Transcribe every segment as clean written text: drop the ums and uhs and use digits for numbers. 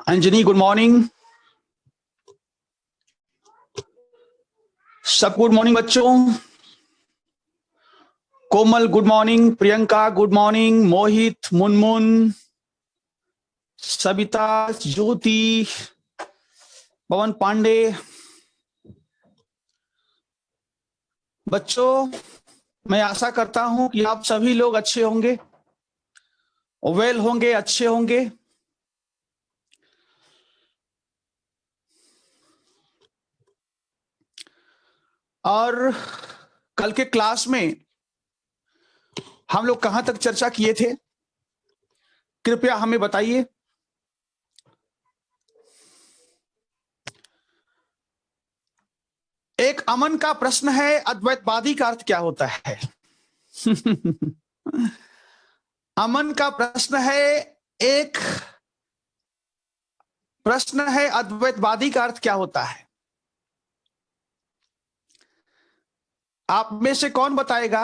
Anjani good morning. सब good morning बच्चों। Komal good morning, Priyanka good morning, Mohit, Munmun, Savita, Jyoti, Pawan Pandey. बच्चों, मैं आशा करता हूं कि आप सभी लोग अच्छे होंगे, वेल होंगे, अच्छे होंगे। और कल के क्लास में हम लोग कहां तक चर्चा किए थे, कृपया हमें बताइए। एक अमन का प्रश्न है, अद्वैतवादी का अर्थ क्या होता है? अमन का प्रश्न है, एक प्रश्न है, अद्वैतवादी का अर्थ क्या होता है? आप में से कौन बताएगा?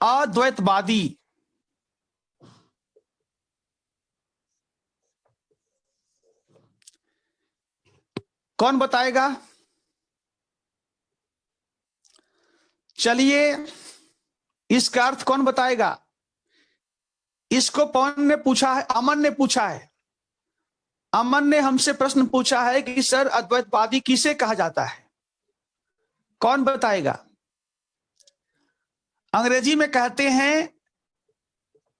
अद्वैतवादी। कौन बताएगा? चलिए, इसका अर्थ कौन बताएगा? इसको पवन ने पूछा है, अमन ने पूछा है। अमन ने हमसे प्रश्न पूछा है कि सर अद्वैतवादी किसे कहा जाता है? कौन बताएगा? अंग्रेजी में कहते हैं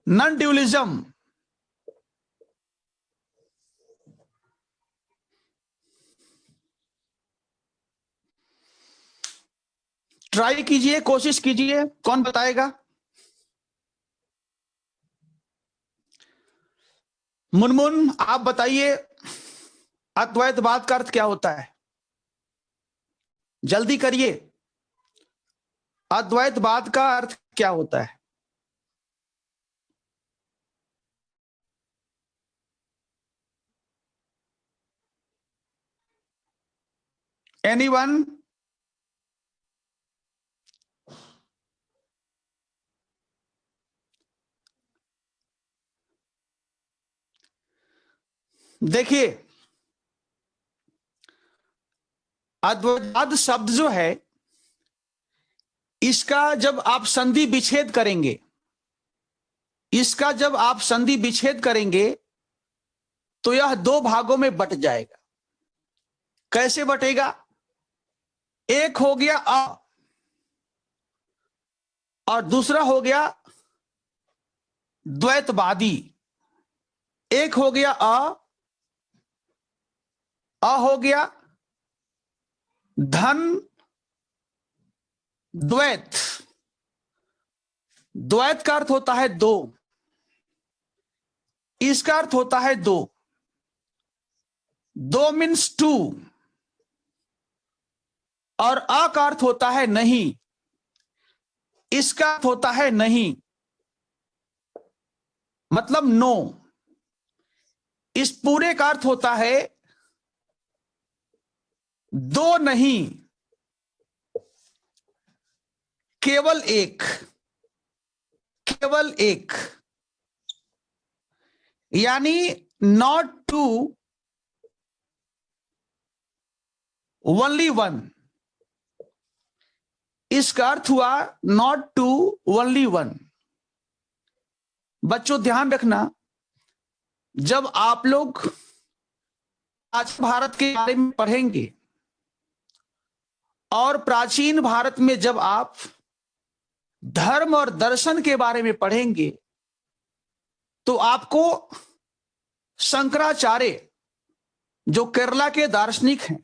नॉन ड्यूलिज्म। ट्राई कीजिए, कोशिश कीजिए, कौन बताएगा? मुनमुन, आप बताइए, अद्वैतवाद का अर्थ क्या होता है? जल्दी करिए, अद्वैतवाद का अर्थ क्या होता है? एनीवन? देखिए, अद्वैतवाद शब्द जो है, इसका जब आप संधि विच्छेद करेंगे, इसका जब आप संधि विच्छेद करेंगे तो यह दो भागों में बट जाएगा। कैसे बटेगा? एक हो गया अ और दूसरा हो गया द्वैतवादी। एक हो गया अ हो गया धन द्वैत। द्वैत का अर्थ होता है दो, इसका अर्थ होता है दो। दो मीन्स टू। और अ का अर्थ होता है नहीं, इसका अर्थ होता है नहीं, मतलब नो। इस पूरे का अर्थ होता है दो नहीं, केवल एक, केवल एक। यानी नॉट टू, ओनली वन। इसका अर्थ हुआ नॉट टू, ओनली वन। बच्चों ध्यान रखना, जब आप लोग आज भारत के बारे में पढ़ेंगे और प्राचीन भारत में जब आप धर्म और दर्शन के बारे में पढ़ेंगे तो आपको शंकराचार्य, जो केरला के दार्शनिक हैं,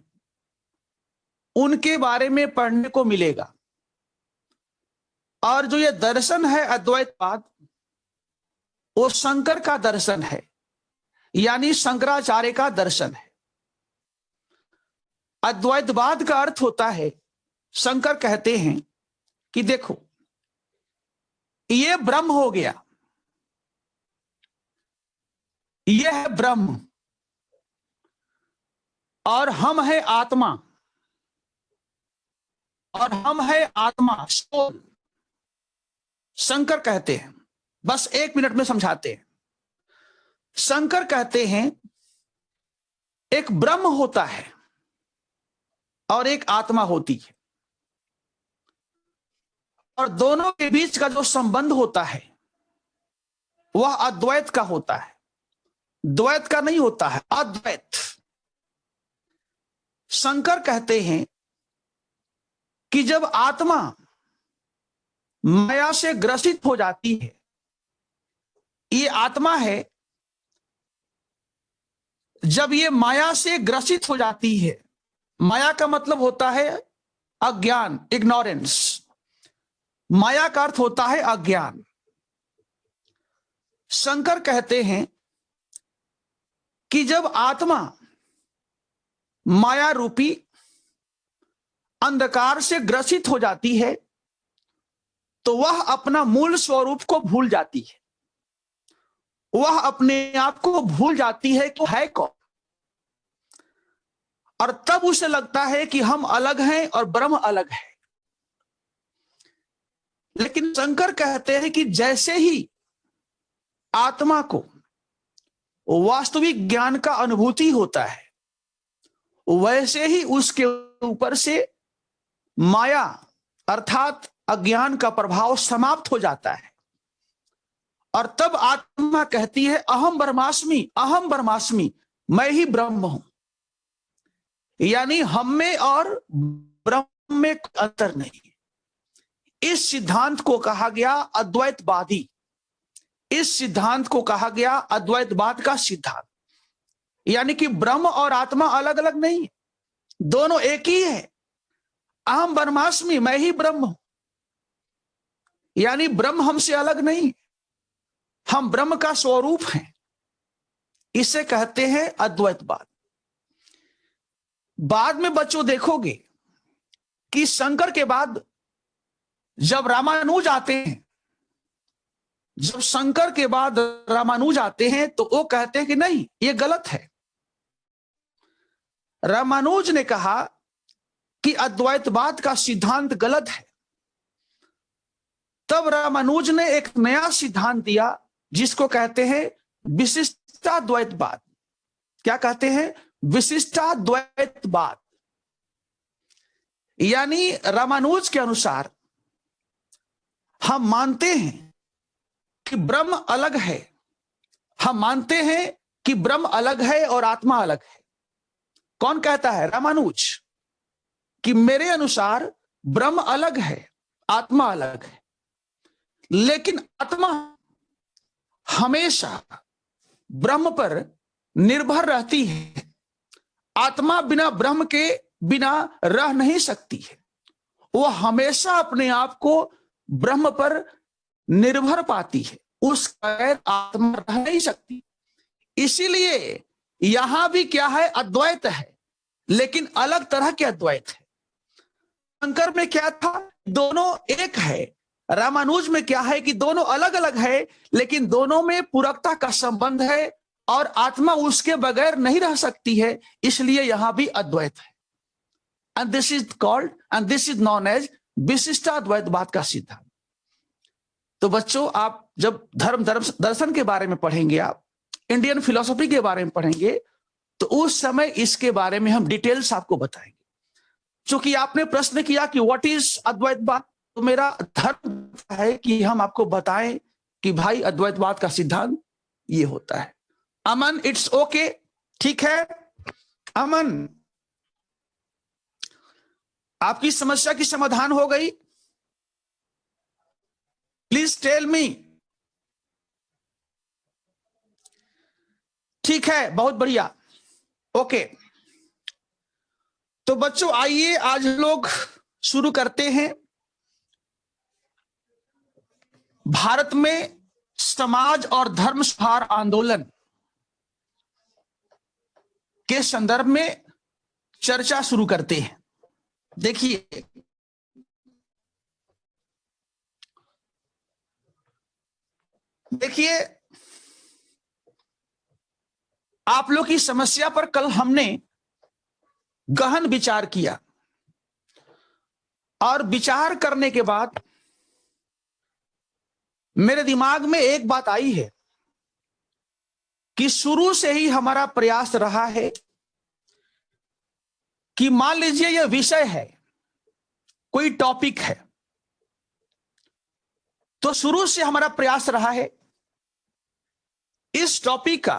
उनके बारे में पढ़ने को मिलेगा। और जो ये दर्शन है अद्वैतवाद, वो शंकर का दर्शन है, यानी शंकराचार्य का दर्शन है। अद्वैतवाद का अर्थ होता है, शंकर कहते हैं कि देखो, ये ब्रह्म हो गया, ये है ब्रह्म, और हम है आत्मा, और हम है आत्मा, सोल। शंकर कहते हैं, बस एक मिनट में समझाते हैं। शंकर कहते हैं एक ब्रह्म होता है और एक आत्मा होती है, और दोनों के बीच का जो संबंध होता है वह अद्वैत का होता है, द्वैत का नहीं होता है, अद्वैत। शंकर कहते हैं कि जब आत्मा माया से ग्रसित हो जाती है, ये आत्मा है, जब ये माया से ग्रसित हो जाती है, माया का मतलब होता है अज्ञान, इग्नोरेंस। माया का अर्थ होता है अज्ञान। शंकर कहते हैं कि जब आत्मा माया रूपी अंधकार से ग्रसित हो जाती है तो वह अपना मूल स्वरूप को भूल जाती है, वह अपने आप को भूल जाती है कि है कौन, और तब उसे लगता है कि हम अलग हैं और ब्रह्म अलग है। लेकिन शंकर कहते हैं कि जैसे ही आत्मा को वास्तविक ज्ञान का अनुभूति होता है, वैसे ही उसके ऊपर से माया अर्थात अज्ञान का प्रभाव समाप्त हो जाता है, और तब आत्मा कहती है अहम ब्रह्मास्मि, मैं ही ब्रह्म हूं। यानी हम में और ब्रह्म में अंतर नहीं। इस सिद्धांत को कहा गया अद्वैतवादी, इस सिद्धांत को कहा गया अद्वैतवाद का सिद्धांत। यानी कि ब्रह्म और आत्मा अलग अलग नहीं है, दोनों एक ही है। अहम ब्रह्मास्मि, मैं ही ब्रह्म हूं। यानी ब्रह्म हमसे अलग नहीं, हम ब्रह्म का स्वरूप हैं। इसे कहते हैं अद्वैतवाद। बाद में बच्चों देखोगे कि शंकर के बाद जब रामानुज आते हैं, जब शंकर के बाद रामानुज आते हैं तो वो कहते हैं कि नहीं, ये गलत है। रामानुज ने कहा कि अद्वैतवाद का सिद्धांत गलत है। तब रामानुज ने एक नया सिद्धांत दिया जिसको कहते हैं विशिष्टाद्वैतवाद। क्या कहते हैं? विशिष्टाद्वैतवाद। यानी रामानुज के अनुसार हम मानते हैं कि ब्रह्म अलग है, हम मानते हैं कि ब्रह्म अलग है और आत्मा अलग है। कौन कहता है? रामानुज। कि मेरे अनुसार ब्रह्म अलग है, आत्मा अलग है, लेकिन आत्मा हमेशा ब्रह्म पर निर्भर रहती है। आत्मा बिना ब्रह्म के बिना रह नहीं सकती है, वो हमेशा अपने आप को ब्रह्म पर निर्भर पाती है, उस बगैर आत्मा रह नहीं सकती। इसीलिए यहां भी क्या है? अद्वैत है, लेकिन अलग तरह के अद्वैत है। शंकर में क्या था? दोनों एक है। रामानुज में क्या है? कि दोनों अलग अलग है, लेकिन दोनों में पूरकता का संबंध है और आत्मा उसके बगैर नहीं रह सकती है, इसलिए यहां भी अद्वैत है। And this is called and this is known as विशिष्टाद्वैतवाद का सिद्धांत। तो बच्चों, आप जब धर्म दर्शन के बारे में पढ़ेंगे, आप इंडियन फिलॉसफी के बारे में पढ़ेंगे, तो उस समय इसके बारे में हम डिटेल्स आपको बताएंगे। चूंकि आपने प्रश्न किया कि व्हाट इज अद्वैतवाद, तो मेरा धर्म है कि हम आपको बताएं कि भाई अद्वैतवाद का सिद्धांत ये होता है। Aman, it's okay? ठीक है अमन, आपकी समस्या की समाधान हो गई? Please tell me. ठीक है, बहुत बढ़िया, ओके। तो बच्चों आइए आज लोग शुरू करते हैं भारत में समाज और धर्म सुधार आंदोलन के संदर्भ में चर्चा शुरू करते हैं। देखिए, आप लोग की समस्या पर कल हमने गहन विचार किया, और विचार करने के बाद मेरे दिमाग में एक बात आई है कि शुरू से ही हमारा प्रयास रहा है कि मान लीजिए यह विषय है, कोई टॉपिक है, तो शुरू से हमारा प्रयास रहा है इस टॉपिक का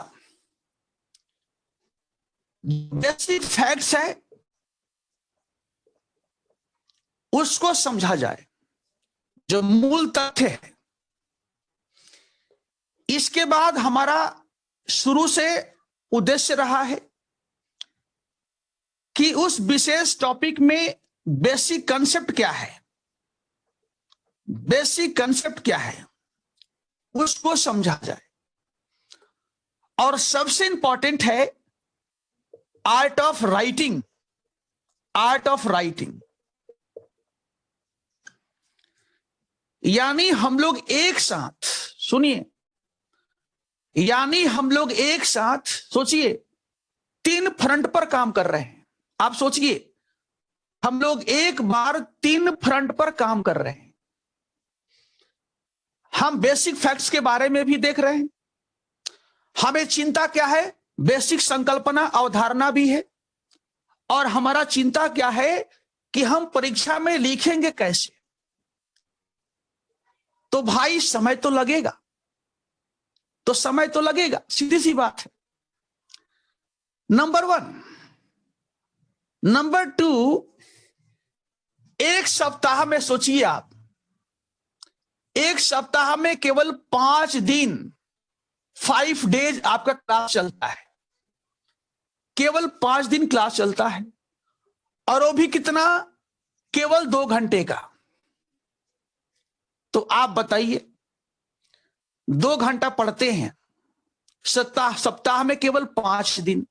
बेसिक फैक्ट्स है उसको समझा जाए, जो मूल तथ्य है। इसके बाद हमारा शुरू से उद्देश्य रहा है कि उस विशेष टॉपिक में बेसिक कंसेप्ट क्या है, बेसिक कंसेप्ट क्या है उसको समझा जाए। और सबसे इंपॉर्टेंट है art of writing, art of writing. यानी हम लोग एक साथ, सुनिए, यानी हम लोग एक साथ, सोचिए, 3 फ्रंट पर काम कर रहे हैं। आप सोचिए, हम लोग एक बार 3 फ्रंट पर काम कर रहे हैं। हम बेसिक फैक्ट्स के बारे में भी देख रहे हैं, हमें चिंता क्या है, बेसिक संकल्पना अवधारणा भी है, और हमारा चिंता क्या है कि हम परीक्षा में लिखेंगे कैसे। तो भाई समय तो लगेगा, तो समय तो लगेगा, सीधी सी बात है। नंबर 1। नंबर 2, एक सप्ताह में सोचिए आप, एक सप्ताह में केवल 5 दिन, 5 डेज आपका क्लास चलता है, केवल 5 दिन क्लास चलता है, और वो भी कितना, केवल 2 घंटे का। तो आप बताइए, 2 घंटा पढ़ते हैं, सप्ताह में केवल 5 दिन,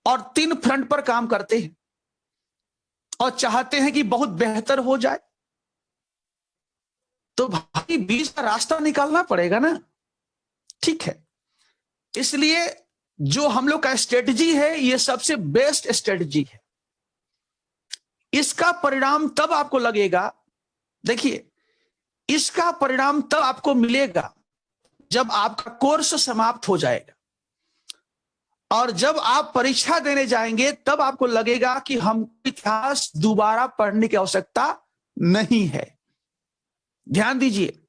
और 3 फ्रंट पर काम करते हैं, और चाहते हैं कि बहुत बेहतर हो जाए। तो भाई बीच का रास्ता निकालना पड़ेगा ना, ठीक है। इसलिए जो हम लोग का स्ट्रेटजी है, ये सबसे बेस्ट स्ट्रेटजी है। इसका परिणाम तब आपको लगेगा, देखिए, इसका परिणाम तब आपको मिलेगा जब आपका कोर्स समाप्त हो जाएगा, और जब आप परीक्षा देने जाएंगे तब आपको लगेगा कि हमको इतिहास दोबारा पढ़ने की आवश्यकता नहीं है। ध्यान दीजिए।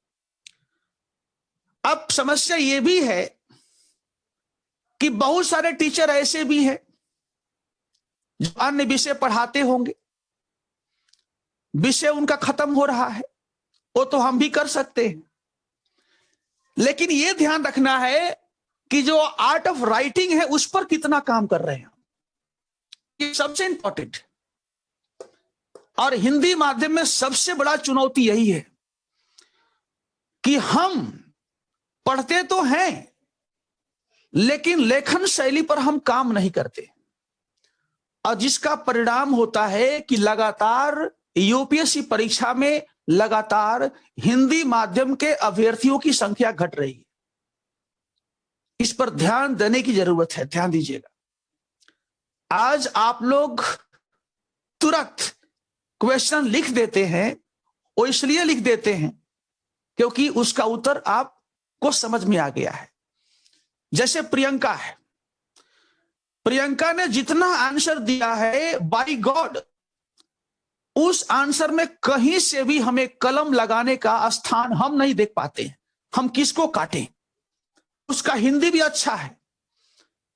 अब समस्या यह भी है कि बहुत सारे टीचर ऐसे भी हैं जो अन्य विषय पढ़ाते होंगे, विषय उनका खत्म हो रहा है, वो तो हम भी कर सकते हैं, लेकिन यह ध्यान रखना है कि जो आर्ट ऑफ राइटिंग है उस पर कितना काम कर रहे हैं, ये सबसे इंपॉर्टेंट। और हिंदी माध्यम में सबसे बड़ा चुनौती यही है कि हम पढ़ते तो हैं लेकिन लेखन शैली पर हम काम नहीं करते, और जिसका परिणाम होता है कि लगातार यूपीएससी परीक्षा में लगातार हिंदी माध्यम के अभ्यर्थियों की संख्या घट रही है। इस पर ध्यान देने की जरूरत है, ध्यान दीजिएगा। आज आप लोग तुरंत क्वेश्चन लिख देते हैं, वो इसलिए लिख देते हैं क्योंकि उसका उत्तर आपको समझ में आ गया है। जैसे प्रियंका है, प्रियंका ने जितना आंसर दिया है, बाय गॉड, उस आंसर में कहीं से भी हमें कलम लगाने का स्थान हम नहीं देख पाते हैं। हम किसको काटें? उसका हिंदी भी अच्छा है,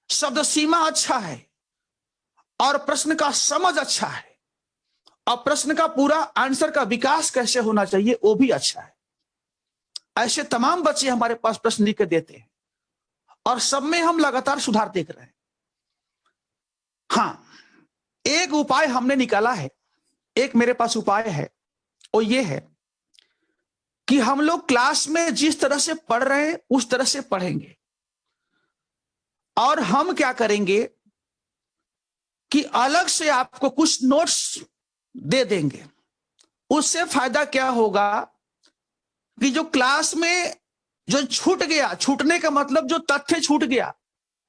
शब्द सीमा अच्छा है, और प्रश्न का समझ अच्छा है, और प्रश्न का पूरा आंसर का विकास कैसे होना चाहिए वो भी अच्छा है। ऐसे तमाम बच्चे हमारे पास प्रश्न लिख के देते हैं, और सब में हम लगातार सुधार देख रहे हैं। हाँ, एक उपाय हमने निकाला है, एक मेरे पास उपाय है, वो ये है कि हम लोग क्लास में जिस तरह से पढ़ रहे हैं उस तरह से पढ़ेंगे, और हम क्या करेंगे कि अलग से आपको कुछ नोट्स दे देंगे। उससे फायदा क्या होगा कि जो क्लास में जो छूट गया, छूटने का मतलब जो तथ्य छूट गया,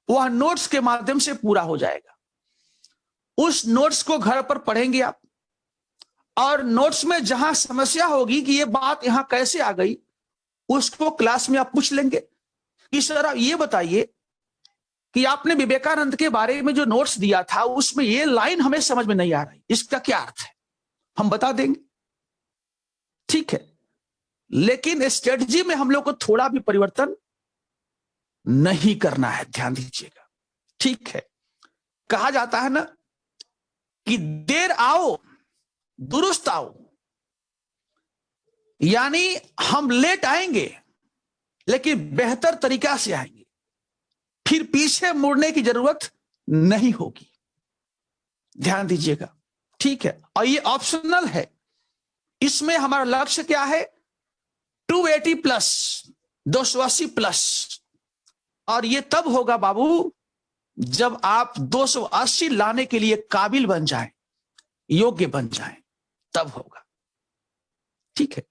वह नोट्स के माध्यम से पूरा हो जाएगा। उस नोट्स को घर पर पढ़ेंगे आप, और नोट्स में जहां समस्या होगी कि ये बात यहां कैसे आ गई, उसको क्लास में आप पूछ लेंगे कि सर आप ये बताइए कि आपने विवेकानंद के बारे में जो नोट्स दिया था उसमें ये लाइन हमें समझ में नहीं आ रही, इसका क्या अर्थ है, हम बता देंगे, ठीक है, लेकिन स्ट्रेटजी में हम लोग को थोड़ा भी परिवर्तन नहीं करना है, ध्यान दीजिएगा, ठीक है। कहा जाता है ना कि देर आओ दुरुस्त आओ, यानी हम लेट आएंगे लेकिन बेहतर तरीका से आएंगे, फिर पीछे मुड़ने की जरूरत नहीं होगी, ध्यान दीजिएगा, ठीक है। और ये ऑप्शनल है, इसमें हमारा लक्ष्य क्या है, 280 प्लस, 280 प्लस। और ये तब होगा बाबू जब आप 280 लाने के लिए काबिल बन जाएं, योग्य बन जाएं, तब होगा, ठीक है।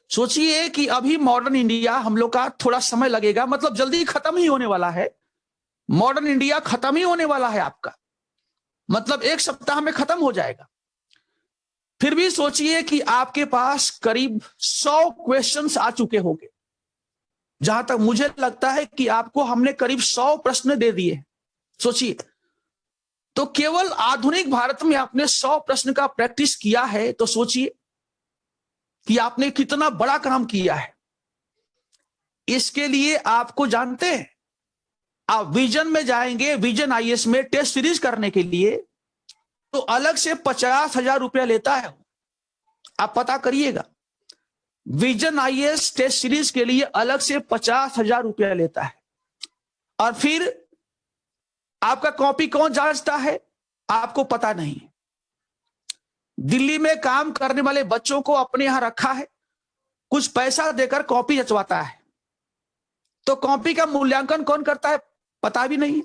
सोचिए कि अभी मॉडर्न इंडिया हम लोग का थोड़ा समय लगेगा, मतलब जल्दी खत्म ही होने वाला है, मॉडर्न इंडिया खत्म ही होने वाला है आपका, मतलब 1 सप्ताह में खत्म हो जाएगा। फिर भी सोचिए कि आपके पास करीब 100 क्वेश्चंस आ चुके होंगे, जहां तक मुझे लगता है कि आपको हमने करीब 100 प्रश्न दे दिए, सोचिए। तो केवल आधुनिक भारत में आपने 100 प्रश्न का प्रैक्टिस किया है, तो सोचिए कि आपने कितना बड़ा काम किया है। इसके लिए आपको जानते हैं, आप विजन में जाएंगे, विजन आईएएस में टेस्ट सीरीज करने के लिए तो अलग से 50,000 रुपया लेता है, आप पता करिएगा, विजन आईएएस टेस्ट सीरीज के लिए अलग से 50,000 रुपया लेता है। और फिर आपका कॉपी कौन जांचता है, आपको पता नहीं। दिल्ली में काम करने वाले बच्चों को अपने यहां रखा है, कुछ पैसा देकर कॉपी जंचवाता है, तो कॉपी का मूल्यांकन कौन करता है, पता भी नहीं।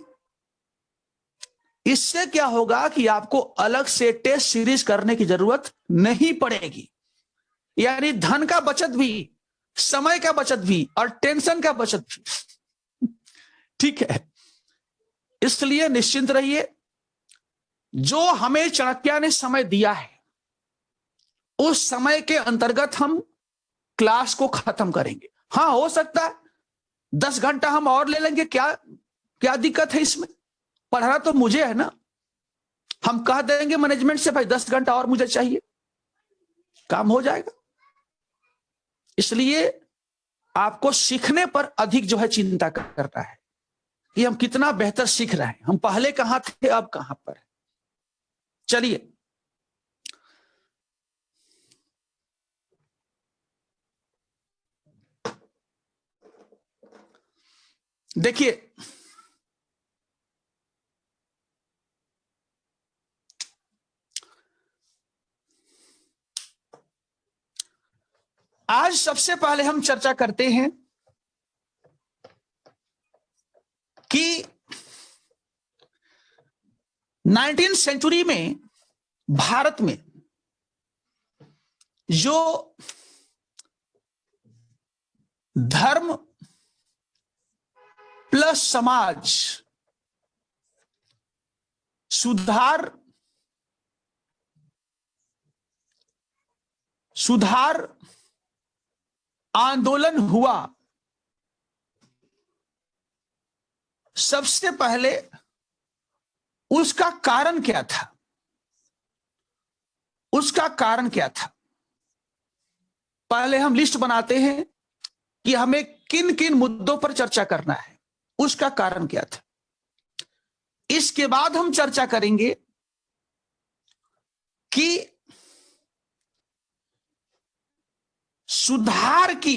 इससे क्या होगा कि आपको अलग से टेस्ट सीरीज करने की जरूरत नहीं पड़ेगी, यानी धन का बचत भी, समय का बचत भी और टेंशन का बचत भी, ठीक है। इसलिए निश्चिंत रहिए, जो हमें चाणक्य ने समय दिया है उस समय के अंतर्गत हम क्लास को खत्म करेंगे। हाँ, हो सकता है 10 घंटा हम और ले लेंगे, क्या दिक्कत है इसमें, पढ़ना तो मुझे है ना, हम कह देंगे मैनेजमेंट से भाई 10 घंटा और मुझे चाहिए, काम हो जाएगा। इसलिए आपको सीखने पर अधिक जो है चिंता करना है कि हम कितना बेहतर सीख रहे हैं, हम पहले कहां थे अब कहां पर। चलिए, देखिए, आज सबसे पहले हम चर्चा करते हैं कि 19वीं सेंचुरी में भारत में जो धर्म प्लस समाज सुधार आंदोलन हुआ, सबसे पहले उसका कारण क्या था, उसका कारण क्या था। पहले हम लिस्ट बनाते हैं कि हमें किन किन मुद्दों पर चर्चा करना है, उसका कारण क्या था। इसके बाद हम चर्चा करेंगे कि सुधार की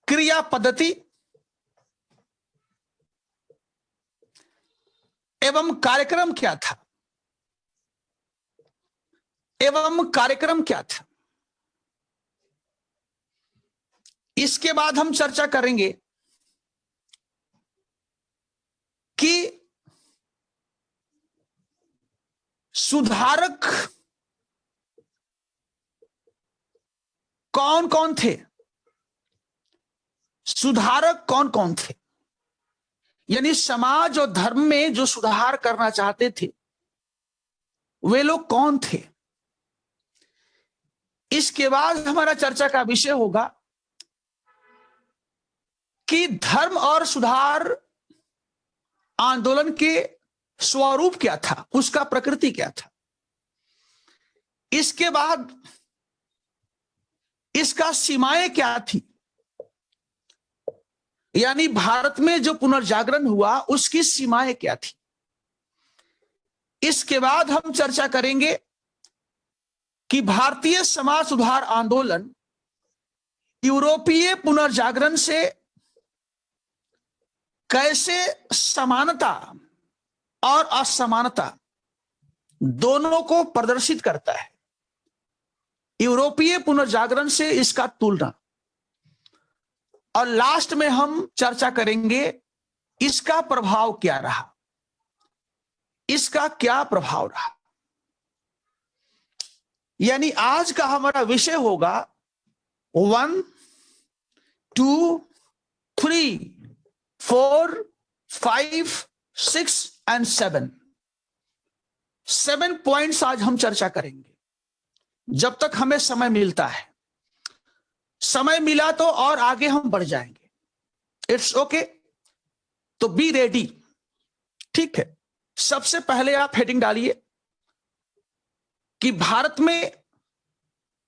क्रिया पद्धति एवं कार्यक्रम क्या था, इसके बाद हम चर्चा करेंगे कि सुधारक कौन कौन थे, यानी समाज और धर्म में जो सुधार करना चाहते थे वे लोग कौन थे। इसके बाद हमारा चर्चा का विषय होगा कि धर्म और सुधार आंदोलन के स्वरूप क्या था, उसका प्रकृति क्या था। इसके बाद इसका सीमाएं क्या थी, यानी भारत में जो पुनर्जागरण हुआ उसकी सीमाएं क्या थी। इसके बाद हम चर्चा करेंगे कि भारतीय समाज सुधार आंदोलन यूरोपीय पुनर्जागरण से कैसे समानता और असमानता दोनों को प्रदर्शित करता है, यूरोपीय पुनर्जागरण से इसका तुलना, और लास्ट में हम चर्चा करेंगे इसका प्रभाव क्या रहा, इसका क्या प्रभाव रहा। यानी आज का हमारा विषय होगा 1, 2, 3, 4, 5, 6 एंड 7। 7 पॉइंट्स आज हम चर्चा करेंगे जब तक हमें समय मिलता है। समय मिला तो और आगे हम बढ़ जाएंगे, इट्स ओके। तो बी रेडी, ठीक है। सबसे पहले आप हेडिंग डालिए कि भारत में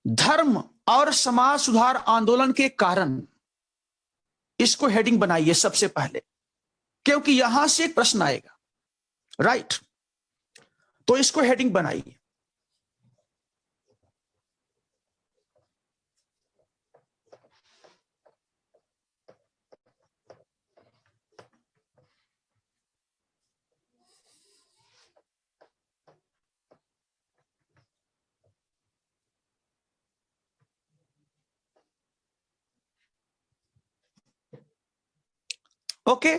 धर्म और समाज सुधार आंदोलन के कारण, इसको हेडिंग बनाइए सबसे पहले, क्योंकि यहां से एक प्रश्न आएगा, राइट। तो इसको हेडिंग बनाइए। Okay,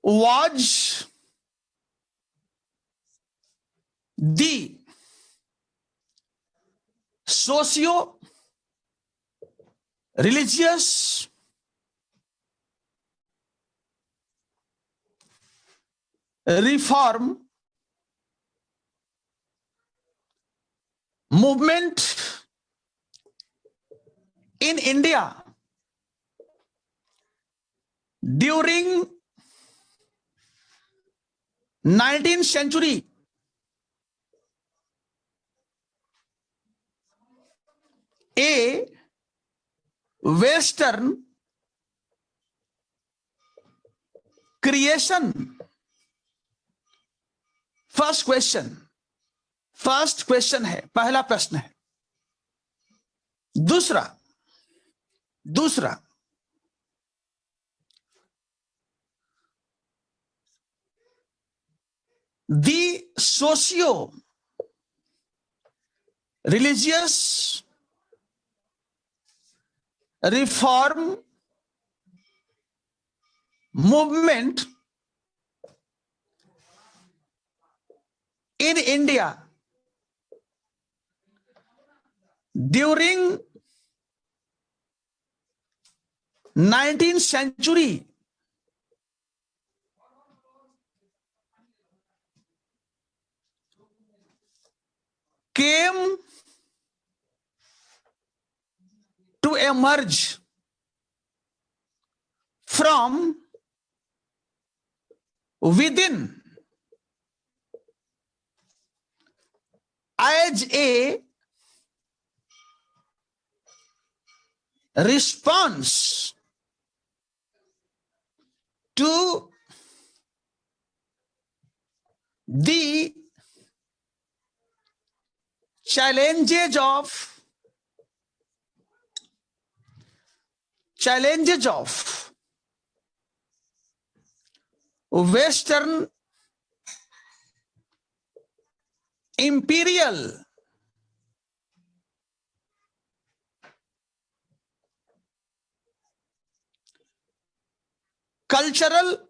was the socio-religious reform movement in India during 19th century a Western creation? First question है, पहला प्रश्न है। दूसरा the socio-religious reform movement in India during 19th century came to emerge from within as a response to the challenges of Western imperial cultural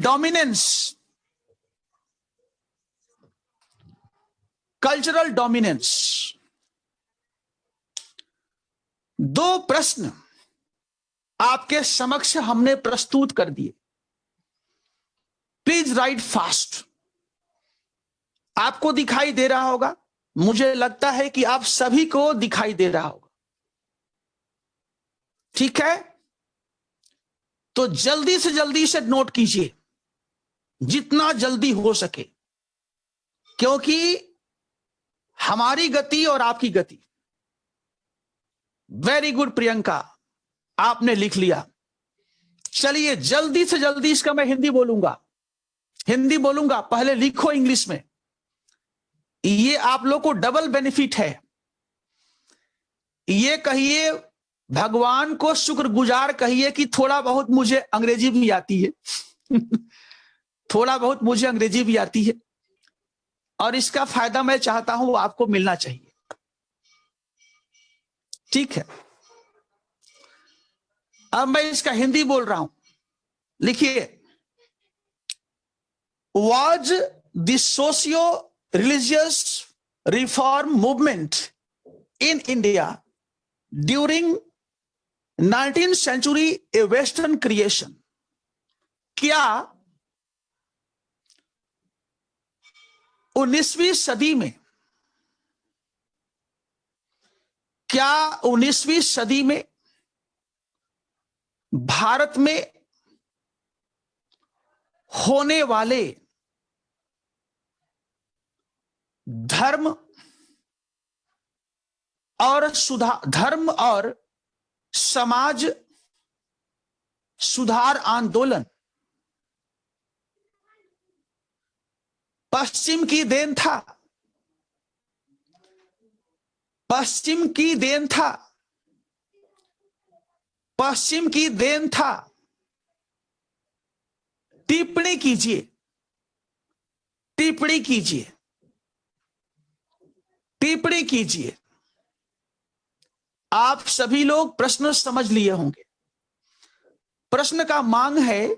dominance, दो प्रश्न आपके समक्ष हमने प्रस्तुत कर दिए। Please right fast. आपको दिखाई दे रहा होगा, मुझे लगता है कि आप सभी को दिखाई दे रहा होगा। ठीक है, तो जल्दी से जल्दी इसे नोट कीजिए, जितना जल्दी हो सके, क्योंकि हमारी गति और आपकी गति। वेरी गुड प्रियंका, आपने लिख लिया। चलिए जल्दी से जल्दी इसका मैं हिंदी बोलूंगा, पहले लिखो इंग्लिश में। ये आप लोग को डबल बेनिफिट है। ये कहिए भगवान को शुक्रगुजार कहिए कि थोड़ा बहुत मुझे अंग्रेजी भी आती है थोड़ा बहुत मुझे अंग्रेजी भी आती है, और इसका फायदा मैं चाहता हूं आपको मिलना चाहिए। ठीक है, अब मैं इसका हिंदी बोल रहा हूं। लिखिए, was the socio-religious reform movement in India during 19th century a Western creation? क्या 19वीं सदी में भारत में होने वाले धर्म और समाज सुधार आंदोलन पश्चिम की देन था? पश्चिम की देन था। टिप्पणी कीजिए। आप सभी लोग प्रश्न समझ लिए होंगे। प्रश्न का मांग है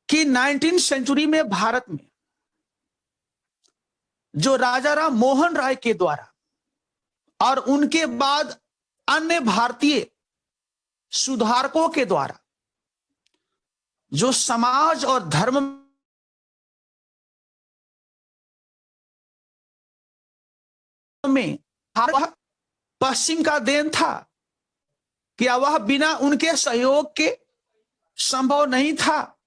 कि 19वीं सेंचुरी में भारत में जो राजा राम मोहन राय के द्वारा और उनके बाद अन्य भारतीय सुधारकों के द्वारा जो समाज और धर्म में पश्चिम का देन था, क्या वह बिना उनके सहयोग के संभव नहीं था?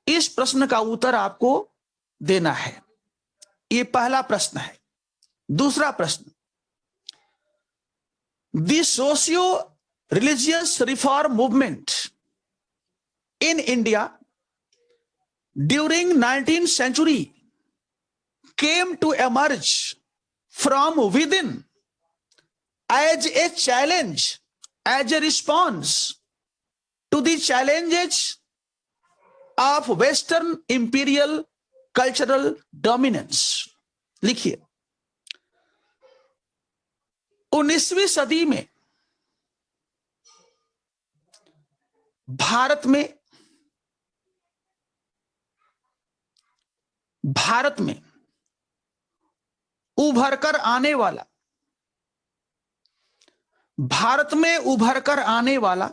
इस प्रश्न का उत्तर आपको देना है। ये पहला प्रश्न है। दूसरा प्रश्न, the socio religious reform movement in India during 19th century came to emerge from within as a challenge, as a response to the challenges of Western imperial cultural dominance. लिखिए, 19वीं सदी में भारत में उभर कर आने वाला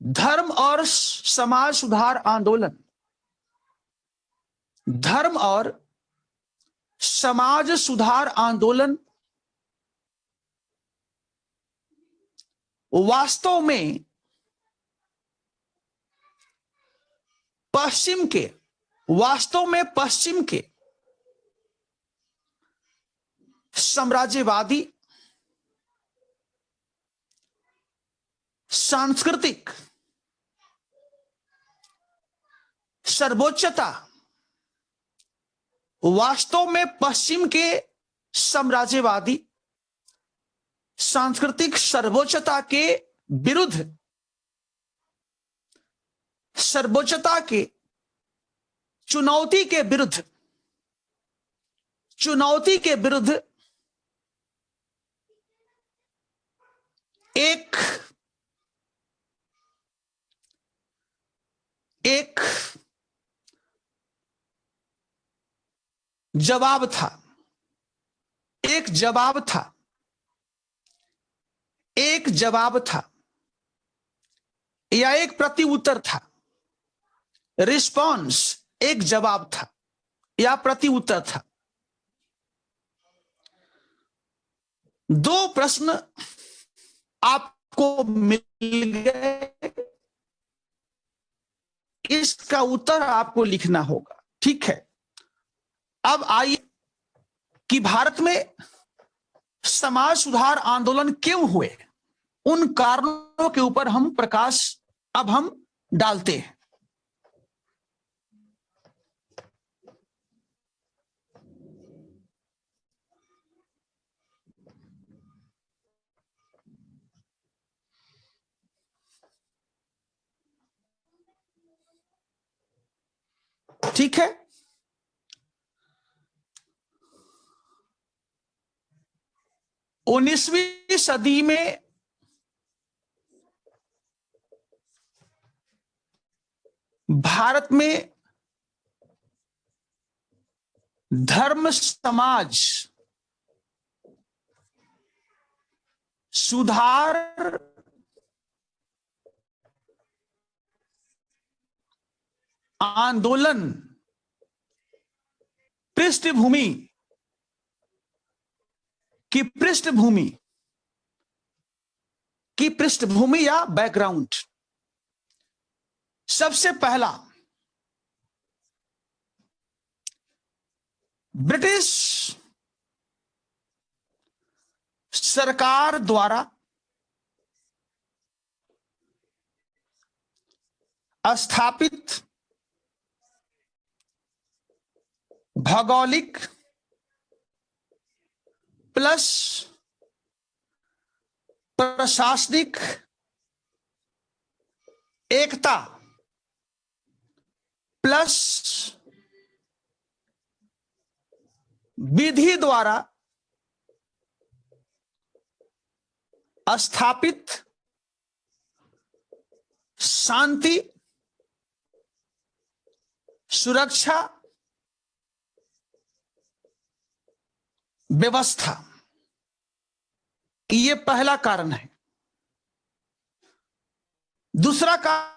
धर्म और समाज सुधार आंदोलन, वास्तव में पश्चिम के साम्राज्यवादी सांस्कृतिक सर्वोच्चता, वास्तव में पश्चिम के साम्राज्यवादी सांस्कृतिक सर्वोच्चता के विरुद्ध, सर्वोच्चता के चुनौती के विरुद्ध एक जवाब था या एक प्रति उत्तर था। रिस्पॉन्स एक जवाब था या प्रति उत्तर था। दो प्रश्न आपको मिल गए, इसका उत्तर आपको लिखना होगा। ठीक है, अब आइए कि भारत में समाज सुधार आंदोलन क्यों हुए, उन कारणों के ऊपर हम प्रकाश अब हम डालते हैं। ठीक है, 19वीं सदी में भारत में धर्म समाज सुधार आंदोलन पृष्ठभूमि की पृष्ठभूमि या बैकग्राउंड, सबसे पहला ब्रिटिश सरकार द्वारा स्थापित भौगोलिक प्लस प्रशासनिक एकता प्लस विधि द्वारा स्थापित शांति सुरक्षा व्यवस्था, ये पहला कारण है। दूसरा कारण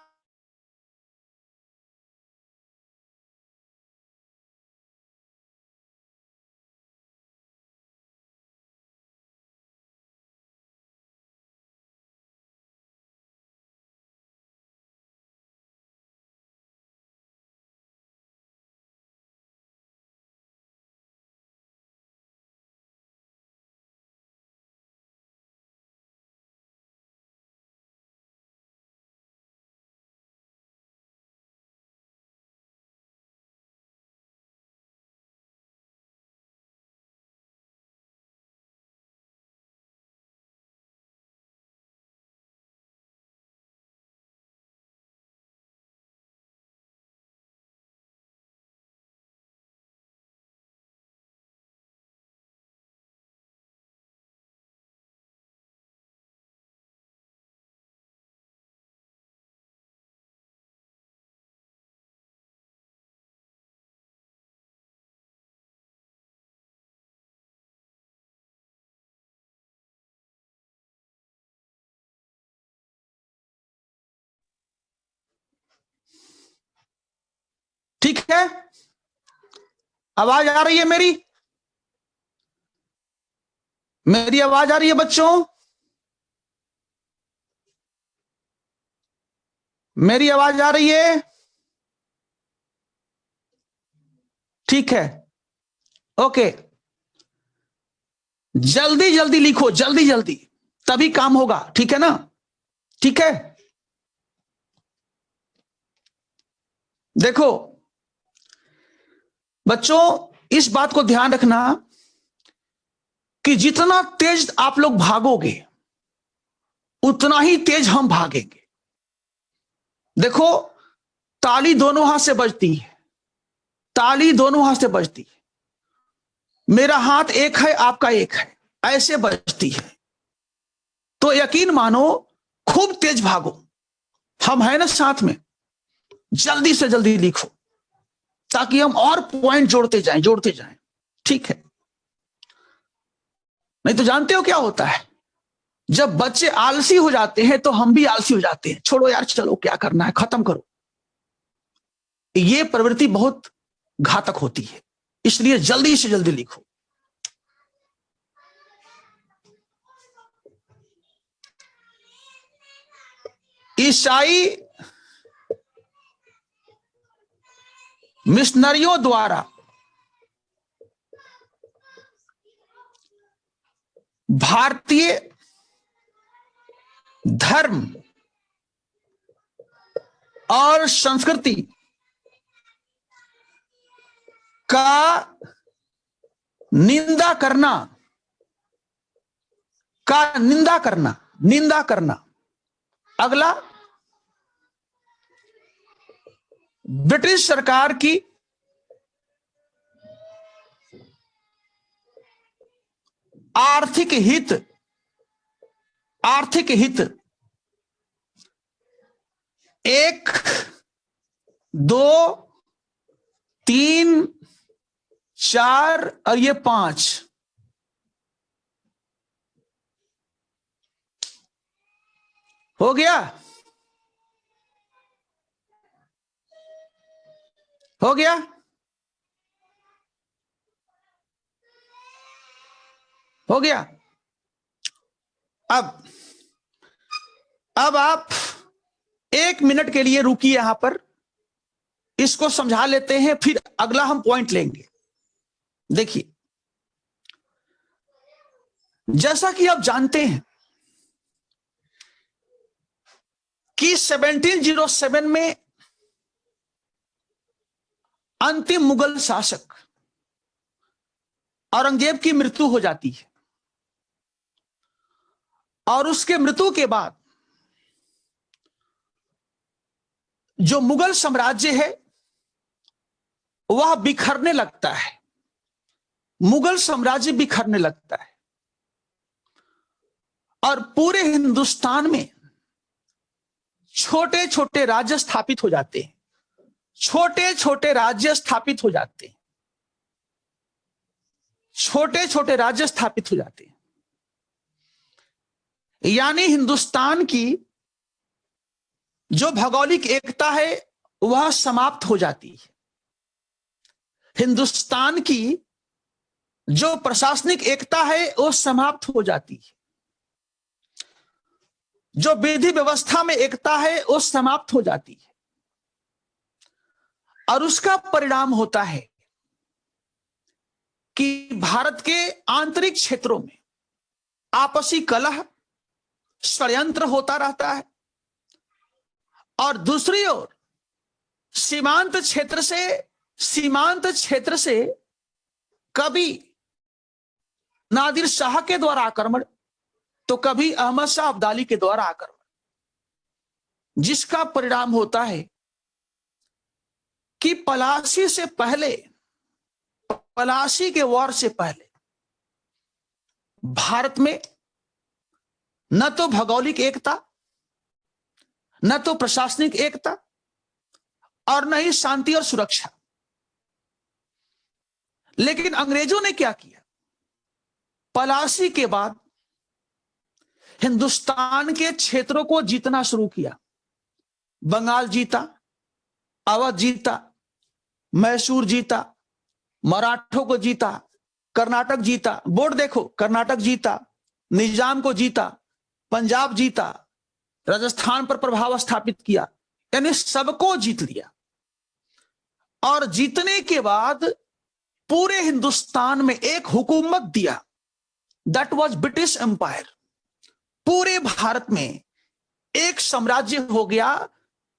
ठीक है, आवाज आ रही है मेरी? मेरी आवाज आ रही है बच्चों? मेरी आवाज आ रही है? ठीक है, ओके, जल्दी जल्दी लिखो, जल्दी जल्दी, तभी काम होगा। ठीक है ना? ठीक है, देखो बच्चों, इस बात को ध्यान रखना कि जितना तेज आप लोग भागोगे उतना ही तेज हम भागेंगे। देखो, ताली दोनों हाथ से बजती है, ताली दोनों हाथ से बजती है। मेरा हाथ एक है, आपका एक है, ऐसे बजती है। तो यकीन मानो, खूब तेज भागो, हम हैं ना साथ में। जल्दी से जल्दी लिखो ताकि हम और पॉइंट जोड़ते जाएं, जोड़ते जाएं। ठीक है? नहीं तो जानते हो क्या होता है, जब बच्चे आलसी हो जाते हैं तो हम भी आलसी हो जाते हैं। छोड़ो यार, चलो क्या करना है, खत्म करो। ये प्रवृत्ति बहुत घातक होती है, इसलिए जल्दी से जल्दी लिखो। ईसाई मिशनरियों द्वारा भारतीय धर्म और संस्कृति का निंदा करना। अगला, ब्रिटिश सरकार की आर्थिक हित 1, 2, 3, 4 और ये 5। हो गया? हो गया? हो गया? अब आप 1 मिनट के लिए रुकिए, यहां पर इसको समझा लेते हैं, फिर अगला हम पॉइंट लेंगे। देखिए, जैसा कि आप जानते हैं कि 1707 में अंतिम मुगल शासक औरंगजेब की मृत्यु हो जाती है, और उसके मृत्यु के बाद जो मुगल साम्राज्य है वह बिखरने लगता है। मुगल साम्राज्य बिखरने लगता है और पूरे हिंदुस्तान में छोटे छोटे राज्य स्थापित हो जाते हैं। छोटे छोटे राज्य स्थापित हो जाते हैं। छोटे छोटे राज्य स्थापित हो जाते हैं, यानी हिंदुस्तान की जो भौगोलिक एकता है वह समाप्त हो जाती है। हिंदुस्तान की जो प्रशासनिक एकता है वो समाप्त हो जाती है। जो विधि व्यवस्था में एकता है वो समाप्त हो जाती है, और उसका परिणाम होता है कि भारत के आंतरिक क्षेत्रों में आपसी कलह, षड्यंत्र होता रहता है, और दूसरी ओर सीमांत क्षेत्र से कभी नादिर शाह के द्वारा आक्रमण, तो कभी अहमद शाह अब्दाली के द्वारा आक्रमण, जिसका परिणाम होता है कि पलासी के वॉर से पहले भारत में न तो भौगोलिक एकता, न तो प्रशासनिक एकता, और न ही शांति और सुरक्षा। लेकिन अंग्रेजों ने क्या किया? पलासी के बाद हिंदुस्तान के क्षेत्रों को जीतना शुरू किया। बंगाल जीता, अवध जीता, मैसूर जीता, मराठों को जीता, कर्नाटक जीता, बोर्ड देखो, कर्नाटक जीता, निजाम को जीता, पंजाब जीता, राजस्थान पर प्रभाव स्थापित किया, यानी सबको जीत लिया। और जीतने के बाद पूरे हिंदुस्तान में एक हुकूमत दिया, दैट वाज ब्रिटिश एम्पायर। पूरे भारत में एक साम्राज्य हो गया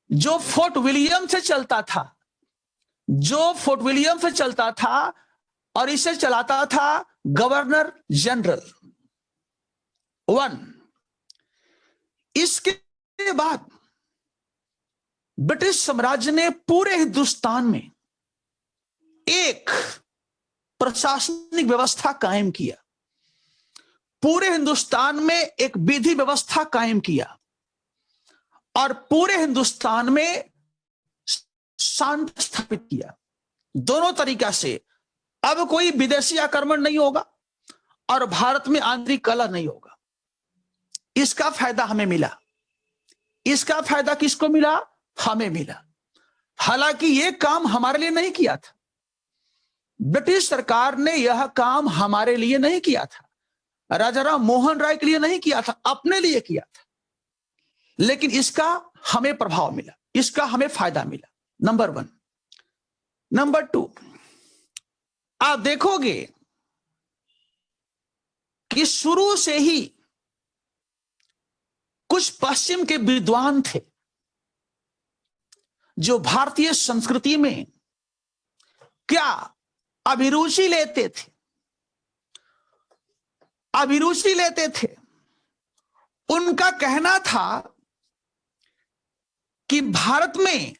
जो फोर्ट विलियम से चलता था, और इसे चलाता था गवर्नर जनरल 1। इसके बाद ब्रिटिश साम्राज्य ने पूरे हिंदुस्तान में एक प्रशासनिक व्यवस्था कायम किया, पूरे हिंदुस्तान में एक विधि व्यवस्था कायम किया, और पूरे हिंदुस्तान में शांति स्थापित किया। दोनों तरीका से अब कोई विदेशी आक्रमण नहीं होगा और भारत में आंतरिक कलह नहीं होगा। इसका फायदा हमें मिला। इसका फायदा किसको मिला? हमें मिला। हालांकि यह काम हमारे लिए नहीं किया था, ब्रिटिश सरकार ने यह काम हमारे लिए नहीं किया था, राजा राम मोहन राय के लिए नहीं किया था, अपने लिए किया था। लेकिन इसका हमें प्रभाव मिला, इसका हमें फायदा मिला। नंबर 1। नंबर 2, आप देखोगे कि शुरू से ही कुछ पश्चिम के विद्वान थे जो भारतीय संस्कृति में क्या अभिरुचि लेते थे, अभिरुचि लेते थे। उनका कहना था कि भारत में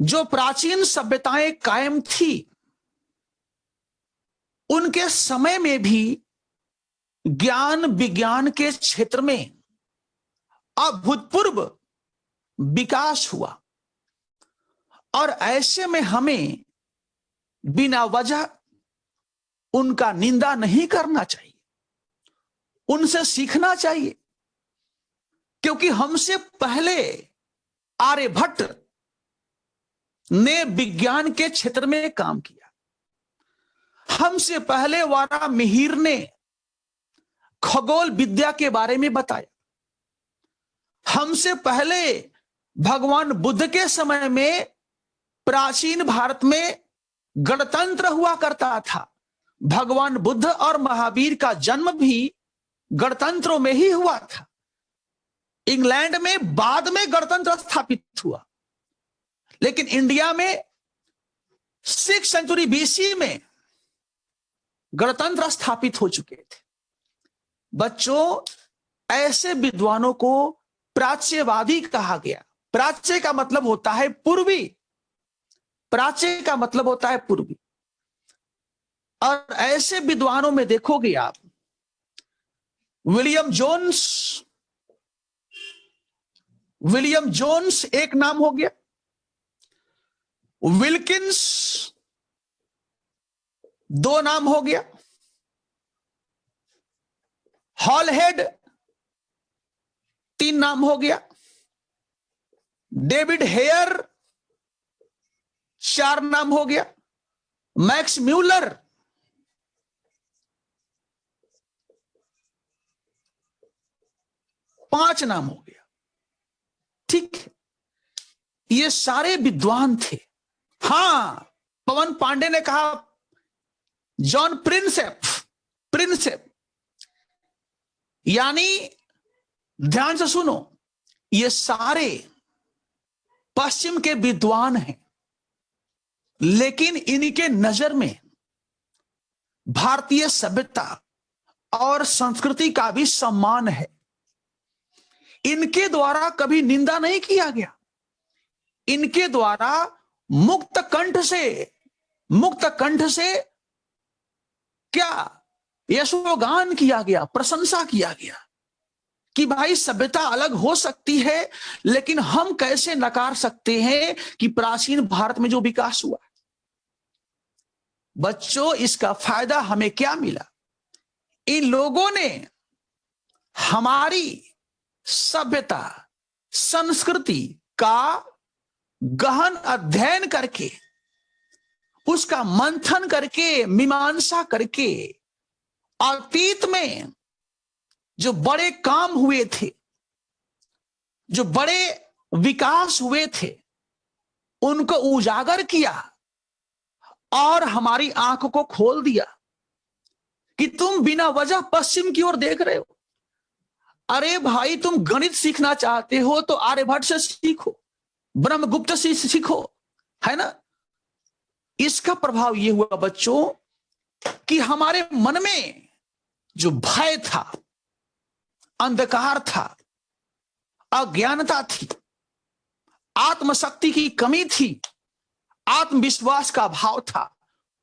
जो प्राचीन सभ्यताएं कायम थी, उनके समय में भी ज्ञान विज्ञान के क्षेत्र में अभूतपूर्व विकास हुआ, और ऐसे में हमें बिना वजह उनका निंदा नहीं करना चाहिए, उनसे सीखना चाहिए। क्योंकि हमसे पहले आर्यभट्ट ने विज्ञान के क्षेत्र में काम किया, हमसे पहले वारामिहिर ने खगोल विद्या के बारे में बताया, हमसे पहले भगवान बुद्ध के समय में प्राचीन भारत में गणतंत्र हुआ करता था। भगवान बुद्ध और महावीर का जन्म भी गणतंत्रों में ही हुआ था। इंग्लैंड में बाद में गणतंत्र स्थापित हुआ, लेकिन इंडिया में 6th सेंचुरी BC में गणतंत्र स्थापित हो चुके थे। बच्चों, ऐसे विद्वानों को प्राच्यवादी कहा गया। प्राच्य का मतलब होता है पूर्वी, प्राच्य का मतलब होता है पूर्वी। और ऐसे विद्वानों में देखोगे आप, विलियम जोन्स एक नाम हो गया, विल्किंस 2 नाम हो गया, हॉलहेड 3 नाम हो गया, डेविड हेयर 4 नाम हो गया, मैक्स म्यूलर 5 नाम हो गया। ठीक, ये सारे विद्वान थे। हां, पवन पांडे ने कहा जॉन प्रिंसेप, यानी ध्यान से सुनो, ये सारे पश्चिम के विद्वान हैं, लेकिन इनके नजर में भारतीय सभ्यता और संस्कृति का भी सम्मान है। इनके द्वारा कभी निंदा नहीं किया गया, इनके द्वारा मुक्त कंठ से क्या यशोगान किया गया, प्रशंसा किया गया कि भाई सभ्यता अलग हो सकती है, लेकिन हम कैसे नकार सकते हैं कि प्राचीन भारत में जो विकास हुआ। बच्चों, इसका फायदा हमें क्या मिला? इन लोगों ने हमारी सभ्यता संस्कृति का गहन अध्ययन करके, उसका मंथन करके, मीमांसा करके, अतीत में जो बड़े काम हुए थे, जो बड़े विकास हुए थे, उनको उजागर किया और हमारी आंख को खोल दिया कि तुम बिना वजह पश्चिम की ओर देख रहे हो। अरे भाई, तुम गणित सीखना चाहते हो तो आर्यभट्ट से सीखो, ब्रह्मगुप्त से सीखो, है ना। इसका प्रभाव यह हुआ बच्चों कि हमारे मन में जो भय था, अंधकार था, अज्ञानता थी, आत्मशक्ति की कमी थी, आत्मविश्वास का अभाव था,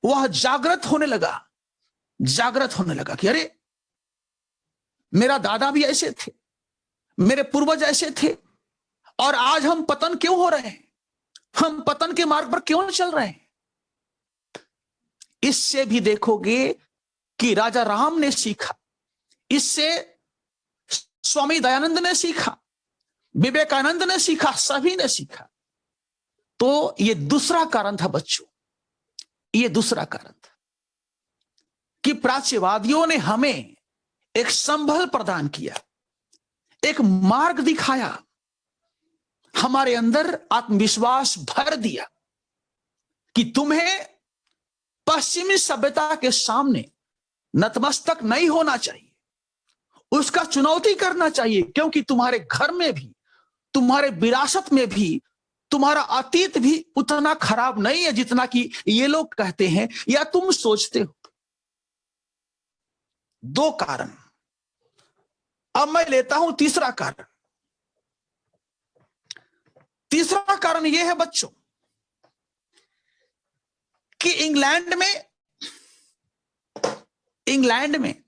वह जागृत होने लगा कि अरे मेरा दादा भी ऐसे थे, मेरे पूर्वज ऐसे थे, और आज हम पतन क्यों हो रहे हैं, हम पतन के मार्ग पर क्यों चल रहे हैं। इससे भी देखोगे कि राजा राम ने सीखा, इससे स्वामी दयानंद ने सीखा, विवेकानंद ने सीखा, सभी ने सीखा। तो ये दूसरा कारण था बच्चों, ये दूसरा कारण था कि प्राच्यवादियों ने हमें एक संबल प्रदान किया, एक मार्ग दिखाया, हमारे अंदर आत्मविश्वास भर दिया कि तुम्हें पश्चिमी सभ्यता के सामने नतमस्तक नहीं होना चाहिए, उसका चुनौती करना चाहिए, क्योंकि तुम्हारे घर में भी, तुम्हारे विरासत में भी, तुम्हारा अतीत भी उतना खराब नहीं है जितना कि ये लोग कहते हैं या तुम सोचते हो। दो कारण। अब मैं लेता हूं तीसरा कारण। तीसरा कारण यह है बच्चों कि इंग्लैंड में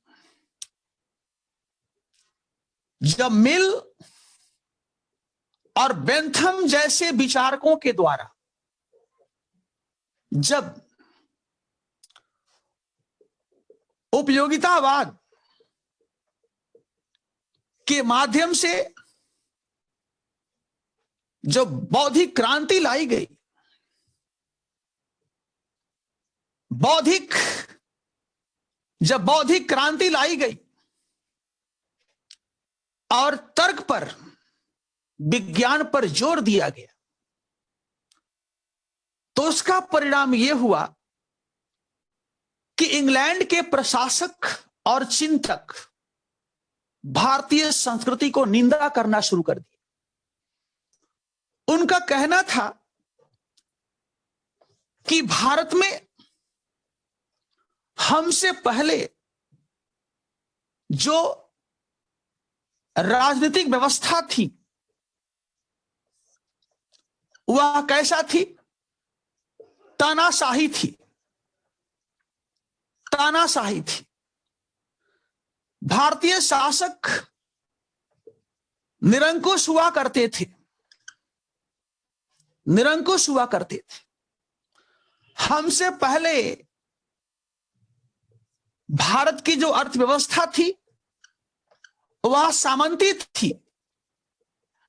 जब मिल और बेंथम जैसे विचारकों के द्वारा जब उपयोगितावाद के माध्यम से जब बौद्धिक क्रांति लाई गई, जब बौद्धिक क्रांति लाई गई और तर्क पर, विज्ञान पर जोर दिया गया, तो उसका परिणाम यह हुआ कि इंग्लैंड के प्रशासक और चिंतक भारतीय संस्कृति को निंदा करना शुरू कर दिया। उनका कहना था कि भारत में हमसे पहले जो राजनीतिक व्यवस्था थी वह कैसा थी? तानाशाही थी, तानाशाही थी। भारतीय शासक निरंकुश हुआ करते थे, निरंकुश हुआ करते थे। हमसे पहले भारत की जो अर्थव्यवस्था थी वह सामंती थी,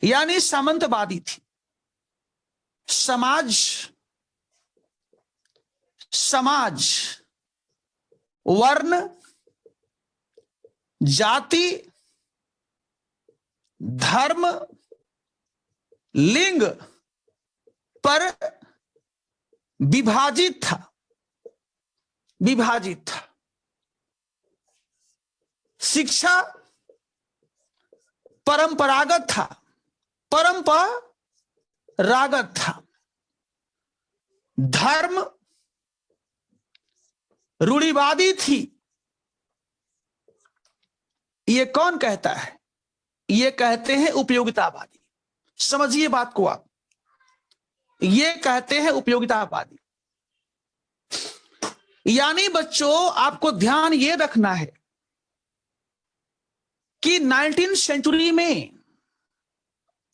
यानी सामंतवादी थी। समाज वर्ण, जाति, धर्म, लिंग पर विभाजित था। शिक्षा परंपरागत था। धर्म रूढ़िवादी थी। ये कौन कहता है? ये कहते हैं उपयोगितावादी। समझिए बात को आप, ये कहते हैं उपयोगितावादी। यानी बच्चों आपको ध्यान ये रखना है कि 19वीं सेंचुरी में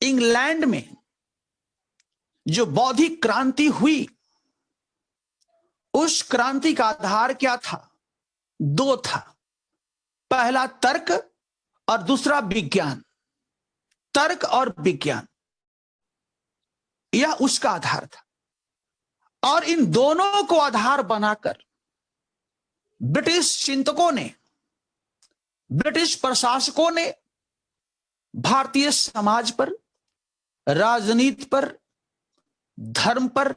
इंग्लैंड में जो बौद्धिक क्रांति हुई, उस क्रांति का आधार क्या था? दो था। पहला तर्क और दूसरा विज्ञान। तर्क और विज्ञान, यह उसका आधार था। और इन दोनों को आधार बनाकर ब्रिटिश चिंतकों ने, ब्रिटिश प्रशासकों ने भारतीय समाज पर, राजनीति पर, धर्म पर,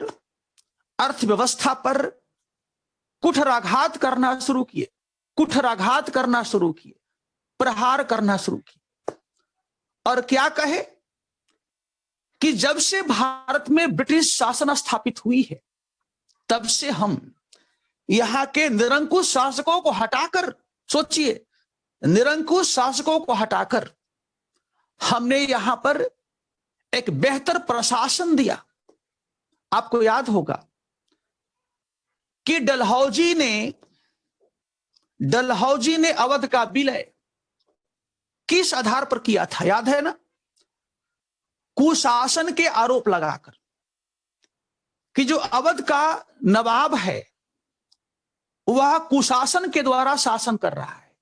अर्थव्यवस्था पर कुठाराघात करना शुरू किए, प्रहार करना शुरू किए। और क्या कहे कि जब से भारत में ब्रिटिश शासन स्थापित हुई है, तब से हम यहां के निरंकुश शासकों को हटाकर, सोचिए, निरंकुश शासकों को हटाकर हमने यहां पर एक बेहतर प्रशासन दिया। आपको याद होगा कि डलहौजी ने अवध का विलय किस आधार पर किया था? याद है ना? कुशासन के आरोप लगाकर कि जो अवध का नवाब है वह कुशासन के द्वारा शासन कर रहा है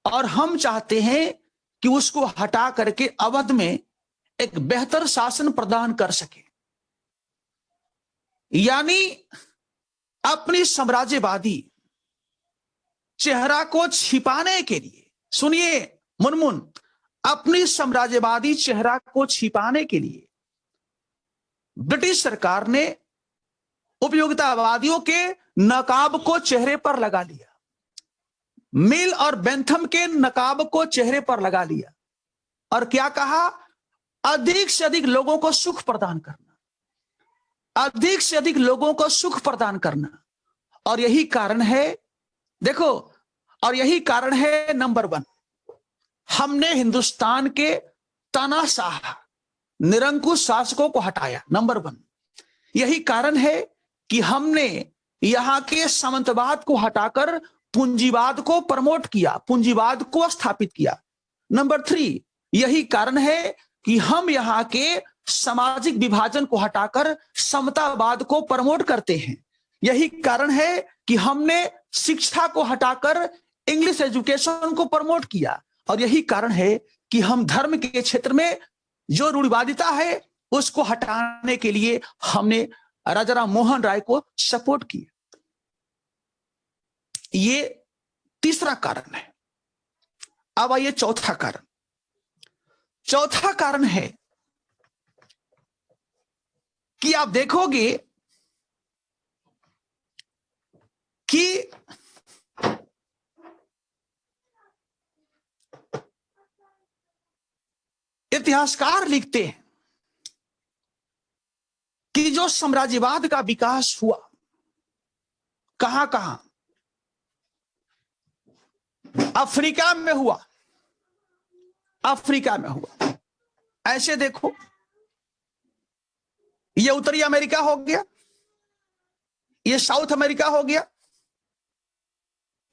और हम चाहते हैं कि उसको हटा करके अवध में एक बेहतर शासन प्रदान कर सके, यानी अपनी साम्राज्यवादी चेहरा को छिपाने के लिए, सुनिए मुनमुन, अपनी साम्राज्यवादी चेहरा को छिपाने के लिए ब्रिटिश सरकार ने उपयोगितावादियों के नकाब को चेहरे पर लगा लिया, मिल और बेंथम के नकाब को चेहरे पर लगा लिया और क्या कहा, अधिक से अधिक लोगों को सुख प्रदान करना, अधिक से अधिक लोगों को सुख प्रदान करना। और यही कारण है, देखो, और यही कारण है नंबर 1, हमने हिंदुस्तान के तानाशाह निरंकुश शासकों को हटाया। नंबर 1, यही कारण है कि हमने यहां के सामंतवाद को हटाकर पूंजीवाद को प्रमोट किया, पूंजीवाद को स्थापित किया। नंबर 3, यही कारण है कि हम यहां के सामाजिक विभाजन को हटाकर समतावाद को प्रमोट करते हैं। यही कारण है कि हमने शिक्षा को हटाकर इंग्लिश एजुकेशन को प्रमोट किया। और यही कारण है कि हम धर्म के क्षेत्र में जो रूढ़िवादिता है उसको हटाने के लिए हमने राजा राम मोहन राय को सपोर्ट किया। ये तीसरा कारण है। अब आइए चौथा कारण। चौथा कारण है कि आप देखोगे कि इतिहासकार लिखते हैं कि जो साम्राज्यवाद का विकास हुआ कहां कहां, अफ्रीका में हुआ, अफ्रीका में हुआ। ऐसे देखो, ये उत्तरी अमेरिका हो गया, ये साउथ अमेरिका हो गया,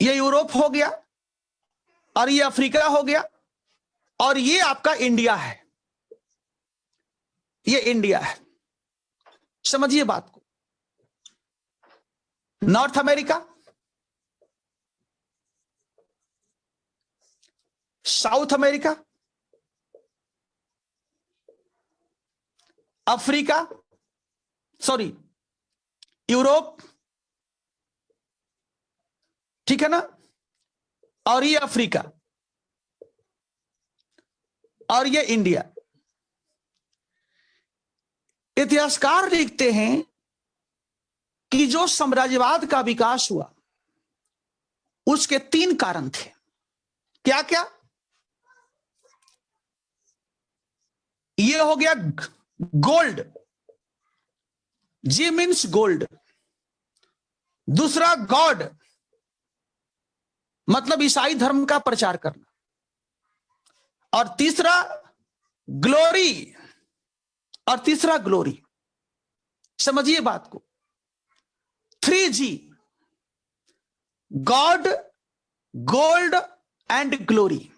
ये यूरोप हो गया और ये अफ्रीका हो गया और ये आपका इंडिया है, ये इंडिया है। समझिए बात को। North America, south America, Africa, sorry Europe, ठीक है ना, और ये अफ्रीका और ये इंडिया। इतिहासकार लिखते हैं कि जो साम्राज्यवाद का विकास हुआ उसके 3 कारण थे। क्या क्या? ये हो गया गोल्ड, जी मीन्स गोल्ड। दूसरा गॉड, मतलब ईसाई धर्म का प्रचार करना। और तीसरा ग्लोरी, और तीसरा ग्लोरी। समझिए बात को। 3G, God, gold and glory.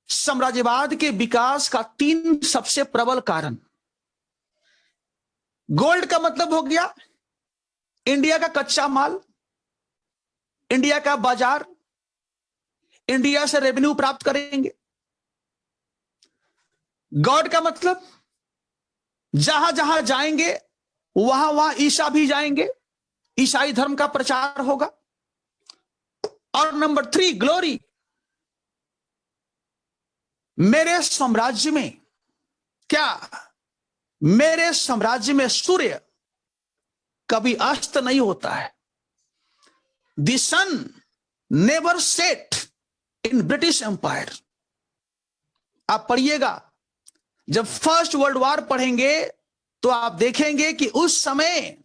साम्राज्यवाद के विकास का 3 सबसे प्रबल कारण। गोल्ड का मतलब हो गया इंडिया का कच्चा माल, इंडिया का बाजार, इंडिया से रेवेन्यू प्राप्त करेंगे। गॉड का मतलब जहां जहां जाएंगे वहां वहां ईसा भी जाएंगे, ईसाई धर्म का प्रचार होगा। और नंबर 3 ग्लोरी, मेरे साम्राज्य में, क्या मेरे साम्राज्य में सूर्य कभी अस्त नहीं होता है। The sun never set in British empire. आप पढ़िएगा, जब फर्स्ट वर्ल्ड वॉर पढ़ेंगे तो आप देखेंगे कि उस समय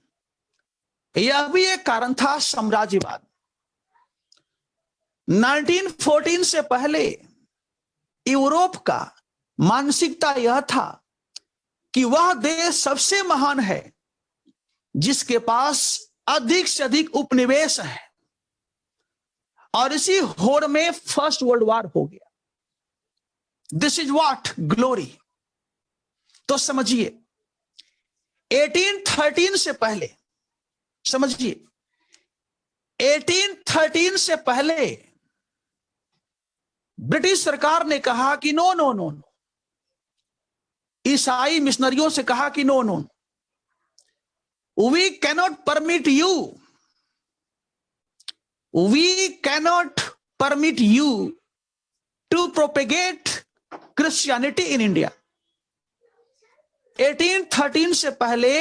यह भी एक कारण था साम्राज्यवाद। 1914 से पहले यूरोप का मानसिकता यह था कि वह देश सबसे महान है जिसके पास अधिक से अधिक उपनिवेश है, और इसी होड़ में फर्स्ट वर्ल्ड वॉर हो गया। This is what glory. तो समझिए 1813 से पहले, समझिए 1813 से पहले ब्रिटिश सरकार ने कहा कि नो नो नो नो, ईसाई मिशनरियों से कहा कि no no, we cannot permit you, we cannot permit you to propagate Christianity in India. 1813 से पहले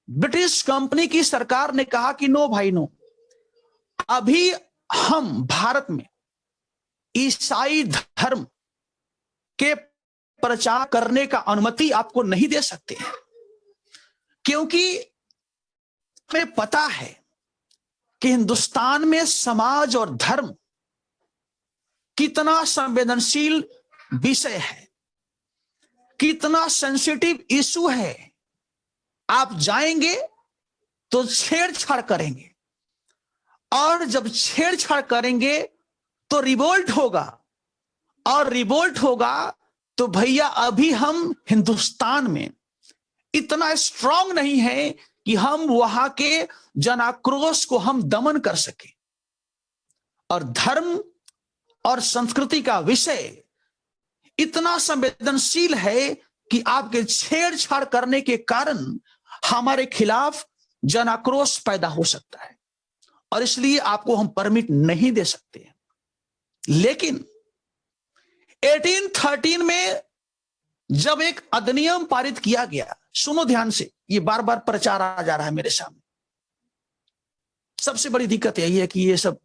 ब्रिटिश कंपनी की सरकार ने कहा कि नो भाई नो, अभी हम भारत में ईसाई धर्म के प्रचार करने का अनुमति आपको नहीं दे सकते हैं, क्योंकि हमें पता है कि हिंदुस्तान में समाज और धर्म कितना संवेदनशील विषय है, कितना सेंसिटिव इशू है। आप जाएंगे तो छेड़छाड़ करेंगे, और जब छेड़छाड़ करेंगे तो रिवोल्ट होगा, और रिवोल्ट होगा तो भैया अभी हम हिंदुस्तान में इतना स्ट्रांग नहीं है कि हम वहां के जनाक्रोश को हम दमन कर सके। और धर्म और संस्कृति का विषय इतना संवेदनशील है कि आपके छेड़छाड़ करने के कारण हमारे खिलाफ जनाक्रोश पैदा हो सकता है, और इसलिए आपको हम परमिट नहीं दे सकते। लेकिन 1813 में जब एक अधिनियम पारित किया गया, सुनो ध्यान से, ये बार बार प्रचार आ जा रहा है मेरे सामने। सबसे बड़ी दिक्कत यही है कि ये सब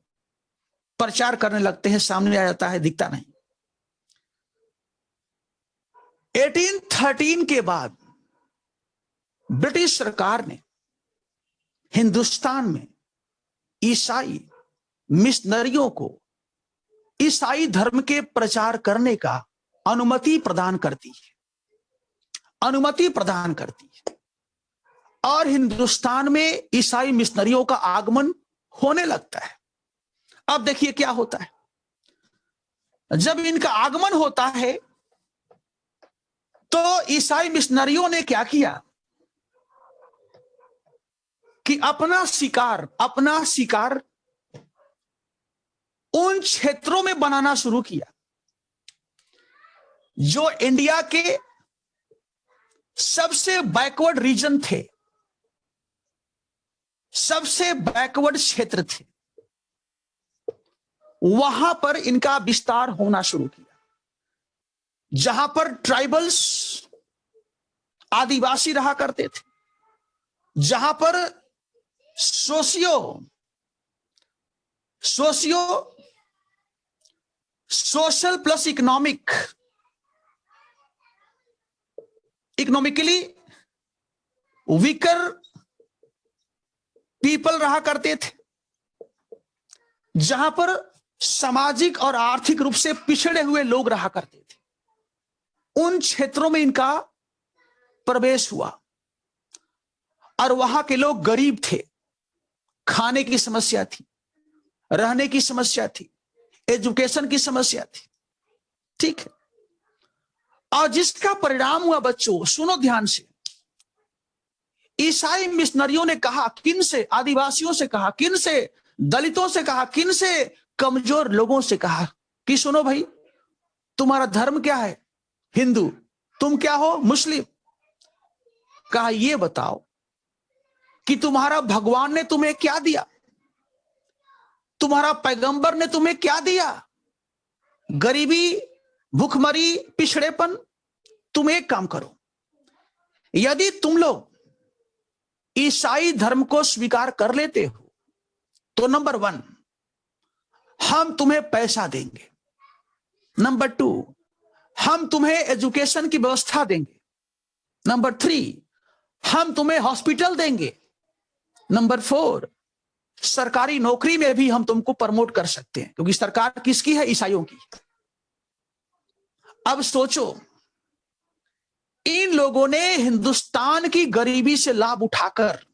प्रचार करने लगते हैं, सामने आ जाता है, दिखता नहीं। 1813 के बाद ब्रिटिश सरकार ने हिंदुस्तान में ईसाई मिशनरियों को ईसाई धर्म के प्रचार करने का अनुमति प्रदान करती है, अनुमति प्रदान करती है, और हिंदुस्तान में ईसाई मिशनरियों का आगमन होने लगता है। अब देखिए क्या होता है, जब इनका आगमन होता है तो ईसाई मिशनरियों ने क्या किया कि अपना शिकार उन क्षेत्रों में बनाना शुरू किया जो इंडिया के सबसे बैकवर्ड रीजन थे, सबसे बैकवर्ड क्षेत्र थे। वहां पर इनका विस्तार होना शुरू किया, जहां पर ट्राइबल्स आदिवासी रहा करते थे, जहां पर social plus economically weaker people रहा करते थे, जहां पर सामाजिक और आर्थिक रूप से पिछड़े हुए लोग रहा करते थे। उन क्षेत्रों में इनका प्रवेश हुआ, और वहां के लोग गरीब थे, खाने की समस्या थी, रहने की समस्या थी, एजुकेशन की समस्या थी, ठीक है। और जिसका परिणाम हुआ, बच्चों सुनो ध्यान से, ईसाई मिशनरियों ने कहा, किन से? आदिवासियों से कहा, किन से? दलितों से कहा, किन से? कमजोर लोगों से कहा कि सुनो भाई, तुम्हारा धर्म क्या है? हिंदू। तुम क्या हो? मुस्लिम। कहा ये बताओ कि तुम्हारा भगवान ने तुम्हें क्या दिया, तुम्हारा पैगंबर ने तुम्हें क्या दिया? गरीबी, भूखमरी, पिछड़ेपन। तुम एक काम करो, यदि तुम लोग ईसाई धर्म को स्वीकार कर लेते हो तो नंबर 1, हम तुम्हें पैसा देंगे, नंबर 2, हम तुम्हें एजुकेशन की व्यवस्था देंगे, नंबर 3, हम तुम्हें हॉस्पिटल देंगे, नंबर 4, सरकारी नौकरी में भी हम तुमको प्रमोट कर सकते हैं, क्योंकि सरकार किसकी है? ईसाइयों की। अब सोचो, इन लोगों ने हिंदुस्तान की गरीबी से लाभ उठाकर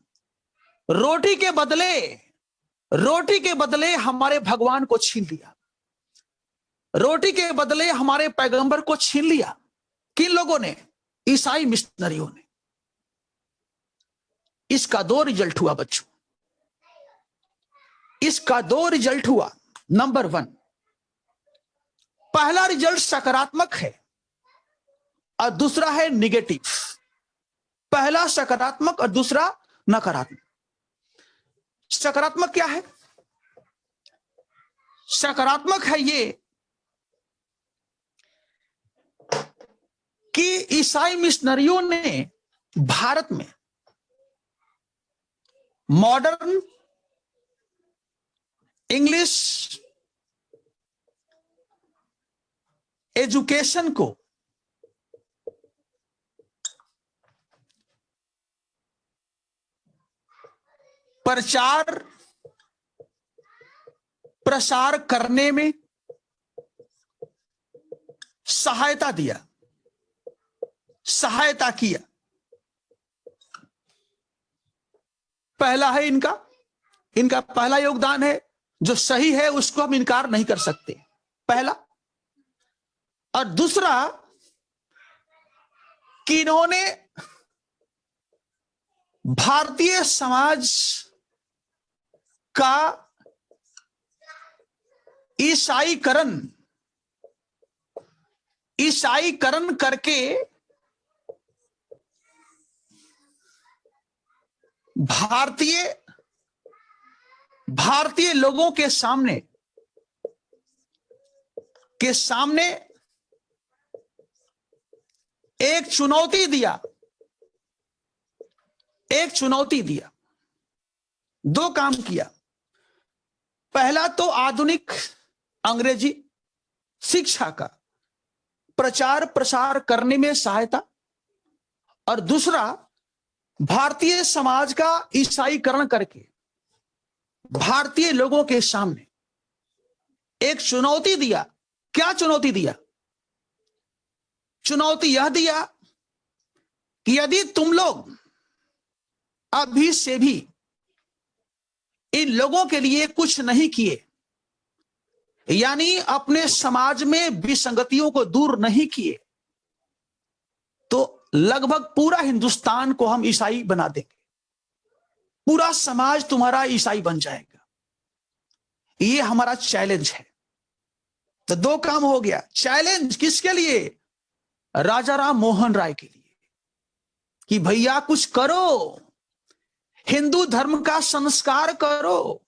रोटी के बदले हमारे भगवान को छीन लिया, रोटी के बदले हमारे पैगंबर को छीन लिया। किन लोगों ने? ईसाई मिशनरियों ने। इसका 2 रिजल्ट हुआ बच्चों, इसका 2 रिजल्ट हुआ। नंबर 1, पहला रिजल्ट सकारात्मक है, और दूसरा है निगेटिव। पहला सकारात्मक और दूसरा नकारात्मक। सकारात्मक क्या है? सकारात्मक है ये कि ईसाई मिशनरियों ने भारत में मॉडर्न इंग्लिश एजुकेशन को प्रचार प्रसार करने में सहायता किया। पहला है इनका पहला योगदान है, जो सही है उसको हम इनकार नहीं कर सकते, पहला। और दूसरा कि इन्होंने भारतीय समाज का ईसाईकरण करके भारतीय लोगों के सामने एक चुनौती दिया। दो काम किया। पहला तो आधुनिक अंग्रेजी शिक्षा का प्रचार प्रसार करने में सहायता, और दूसरा भारतीय समाज का ईसाईकरण करके भारतीय लोगों के सामने एक चुनौती दिया। क्या चुनौती दिया? चुनौती यह दिया कि यदि तुम लोग अभी से भी इन लोगों के लिए कुछ नहीं किए, यानी अपने समाज में विसंगतियों को दूर नहीं किए, तो लगभग पूरा हिंदुस्तान को हम ईसाई बना देंगे। पूरा समाज तुम्हारा ईसाई बन जाएगा। ये हमारा चैलेंज है। तो दो काम हो गया। चैलेंज किसके लिए? राजा राम मोहन राय के लिए, कि भैया कुछ करो, हिंदू धर्म का संस्कार करो,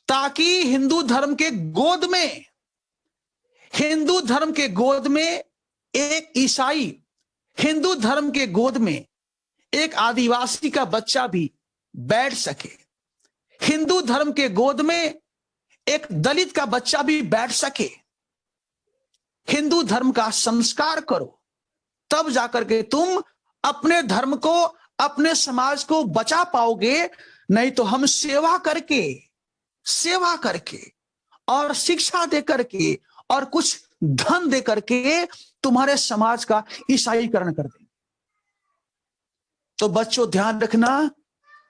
ताकि हिंदू धर्म के गोद में एक ईसाई, हिंदू धर्म के गोद में एक आदिवासी का बच्चा भी बैठ सके, हिंदू धर्म के गोद में एक दलित का बच्चा भी बैठ सके। हिंदू धर्म का संस्कार करो, तब जाकर के तुम अपने धर्म को, अपने समाज को बचा पाओगे। नहीं तो हम सेवा करके और शिक्षा दे करके और कुछ धन दे करके तुम्हारे समाज का ईसाईकरण कर देंगे। तो बच्चों ध्यान रखना,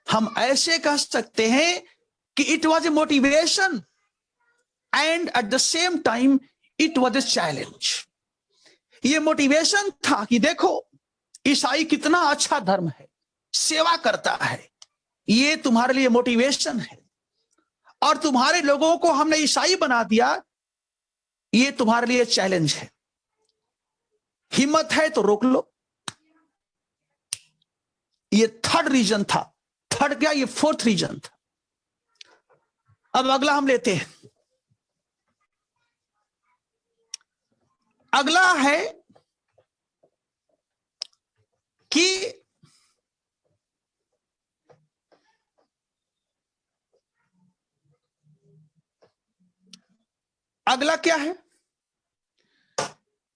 हम ऐसे कह सकते हैं कि it was a motivation and at the same time it was a challenge. ये मोटिवेशन था कि देखो ईसाई कितना अच्छा धर्म है, सेवा करता है, ये तुम्हारे लिए मोटिवेशन है। और तुम्हारे लोगों को हमने ईसाई बना दिया, ये तुम्हारे लिए चैलेंज है। हिम्मत है तो रोक लो। ये थर्ड रीजन था। थर्ड क्या, ये फोर्थ रीजन था। अब अगला हम लेते हैं। अगला है कि अगला क्या है?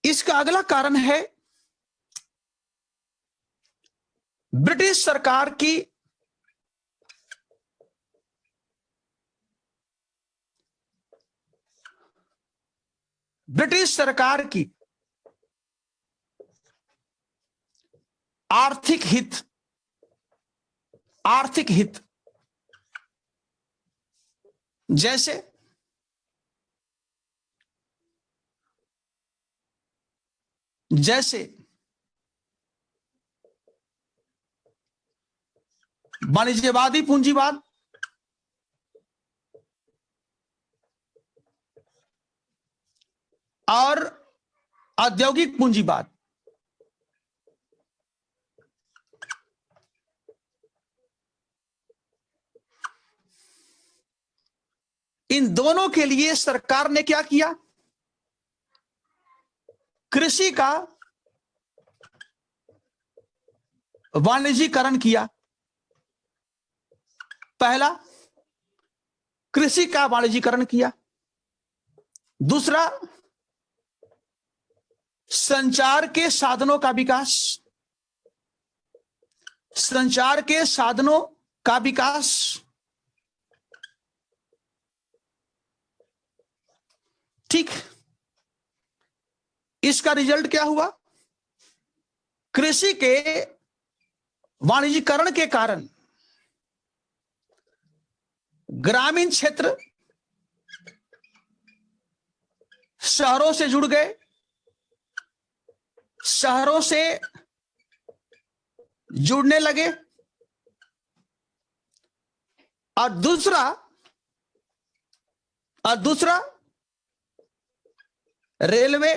इसका अगला कारण है ब्रिटिश सरकार की आर्थिक हित जैसे वाणिज्यवादी पूंजीवाद, और औद्योगिक पूंजीवाद। इन दोनों के लिए सरकार ने क्या किया? कृषि का वाणिज्यीकरण किया। पहला, कृषि का वाणिज्यीकरण किया। दूसरा, संचार के साधनों का विकास। संचार के साधनों का विकास। ठीक, इसका रिजल्ट क्या हुआ? कृषि के वाणिज्यीकरण के कारण ग्रामीण क्षेत्र शहरों से जुड़ गए, शहरों से जुड़ने लगे। और दूसरा रेलवे,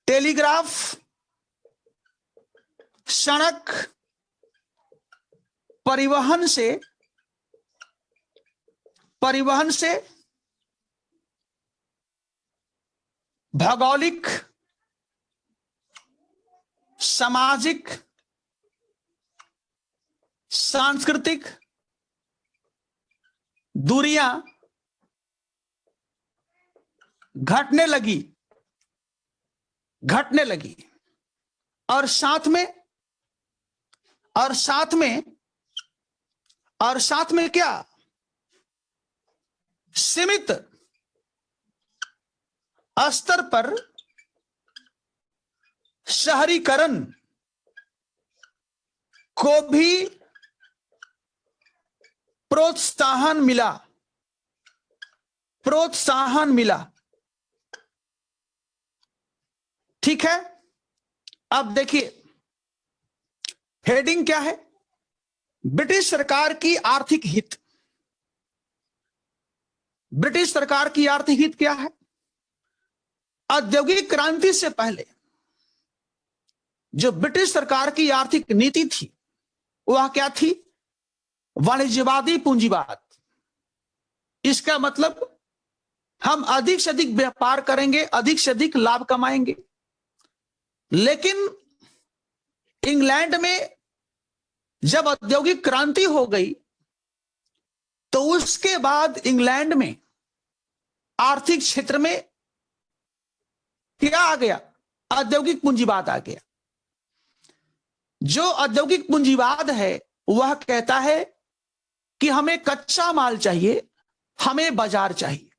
टेलीग्राफ, सड़क, परिवहन से भौगोलिक, सामाजिक, सांस्कृतिक दूरियां घटने लगी। और साथ में क्या? सीमित स्तर पर शहरीकरण को भी प्रोत्साहन मिला। ठीक है, अब देखिए हेडिंग क्या है? ब्रिटिश सरकार की आर्थिक हित। ब्रिटिश सरकार की आर्थिक हित क्या है? औद्योगिक क्रांति से पहले जो ब्रिटिश सरकार की आर्थिक नीति थी वह क्या थी? वाणिज्यवादी पूंजीवाद। इसका मतलब हम अधिक से अधिक व्यापार करेंगे, अधिक से अधिक लाभ कमाएंगे। लेकिन इंग्लैंड में जब औद्योगिक क्रांति हो गई तो उसके बाद इंग्लैंड में आर्थिक क्षेत्र में क्या आ गया? औद्योगिक पूंजीवाद आ गया। जो औद्योगिक पूंजीवाद है वह कहता है कि हमें कच्चा माल चाहिए, हमें बाजार चाहिए।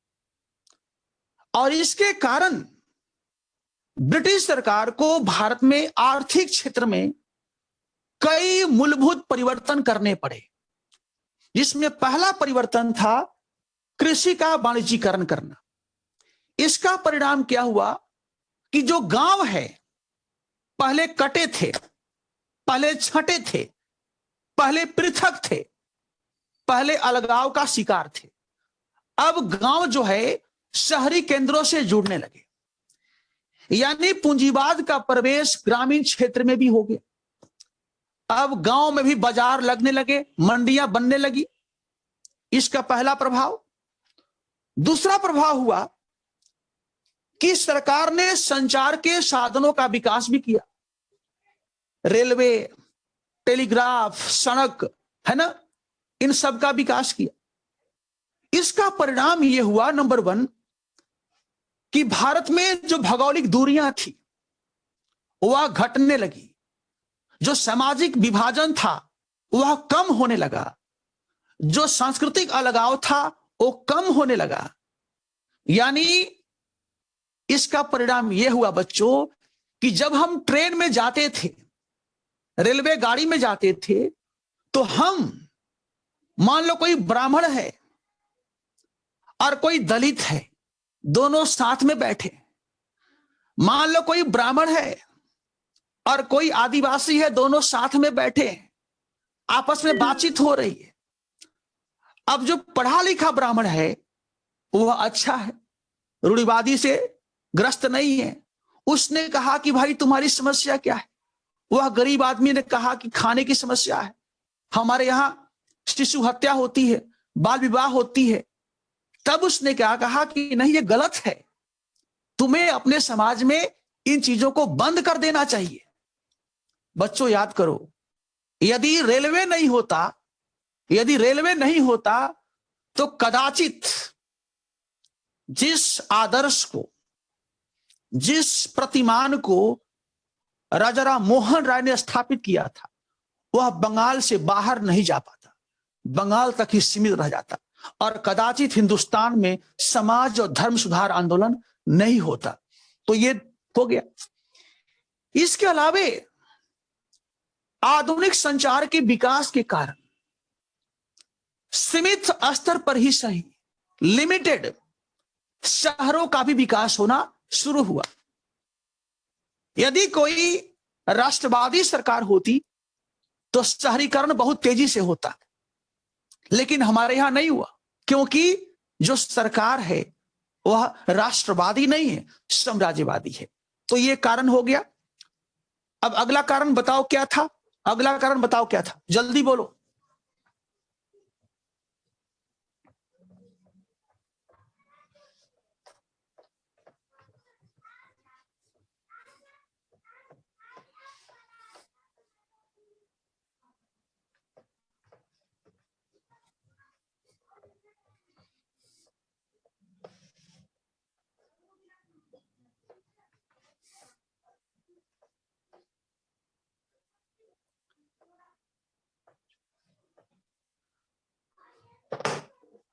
और इसके कारण ब्रिटिश सरकार को भारत में आर्थिक क्षेत्र में कई मूलभूत परिवर्तन करने पड़े, जिसमें पहला परिवर्तन था कृषि का वाणिज्यीकरण करना। इसका परिणाम क्या हुआ कि जो गांव है पहले कटे थे, पहले छंटे थे, पहले पृथक थे, पहले अलगाव का शिकार थे। अब गांव जो है शहरी केंद्रों से जुड़ने लगे, यानी पूंजीवाद का प्रवेश ग्रामीण क्षेत्र में भी हो गया। अब गांव में भी बाजार लगने लगे, मंडियां बनने लगी। इसका पहला प्रभाव। दूसरा प्रभाव हुआ कि सरकार ने संचार के साधनों का विकास भी किया। रेलवे, टेलीग्राफ, सड़क, है ना, इन सब का विकास किया। इसका परिणाम यह हुआ, नंबर 1, कि भारत में जो भौगोलिक दूरियां थी वह घटने लगी। जो सामाजिक विभाजन था वह कम होने लगा। जो सांस्कृतिक अलगाव था वो कम होने लगा। यानी इसका परिणाम यह हुआ बच्चों कि जब हम ट्रेन में जाते थे, रेलवे गाड़ी में जाते थे, तो हम, मान लो कोई ब्राह्मण है और कोई दलित है, दोनों साथ में बैठे। मान लो कोई ब्राह्मण है और कोई आदिवासी है, दोनों साथ में बैठे, आपस में बातचीत हो रही है। अब जो पढ़ा लिखा ब्राह्मण है वह अच्छा है, रूढ़िवादी से ग्रस्त नहीं है। उसने कहा कि भाई तुम्हारी समस्या क्या है? वह गरीब आदमी ने कहा कि खाने की समस्या है, हमारे यहां शिशु हत्या होती है, बाल विवाह होती है, तब उसने क्या कहा कि नहीं, ये गलत है, तुम्हें अपने समाज में इन चीजों को बंद कर देना चाहिए। बच्चों याद करो, यदि रेलवे नहीं होता, यदि रेलवे नहीं होता तो कदाचित जिस आदर्श को, जिस प्रतिमान को राजा राम मोहन राय ने स्थापित किया था, वह बंगाल से बाहर नहीं जा पाता, बंगाल तक ही सीमित रह जाता, और कदाचित हिंदुस्तान में समाज और धर्म सुधार आंदोलन नहीं होता। तो ये हो गया। इसके अलावे आधुनिक संचार के विकास के कारण सीमित स्तर पर ही सही, लिमिटेड शहरों का भी विकास होना शुरू हुआ। यदि कोई राष्ट्रवादी सरकार होती तो शहरीकरण बहुत तेजी से होता, लेकिन हमारे यहां नहीं हुआ, क्योंकि जो सरकार है वह राष्ट्रवादी नहीं है, साम्राज्यवादी है। तो यह कारण हो गया। अब अगला कारण बताओ क्या था? अगला कारण बताओ क्या था? जल्दी बोलो।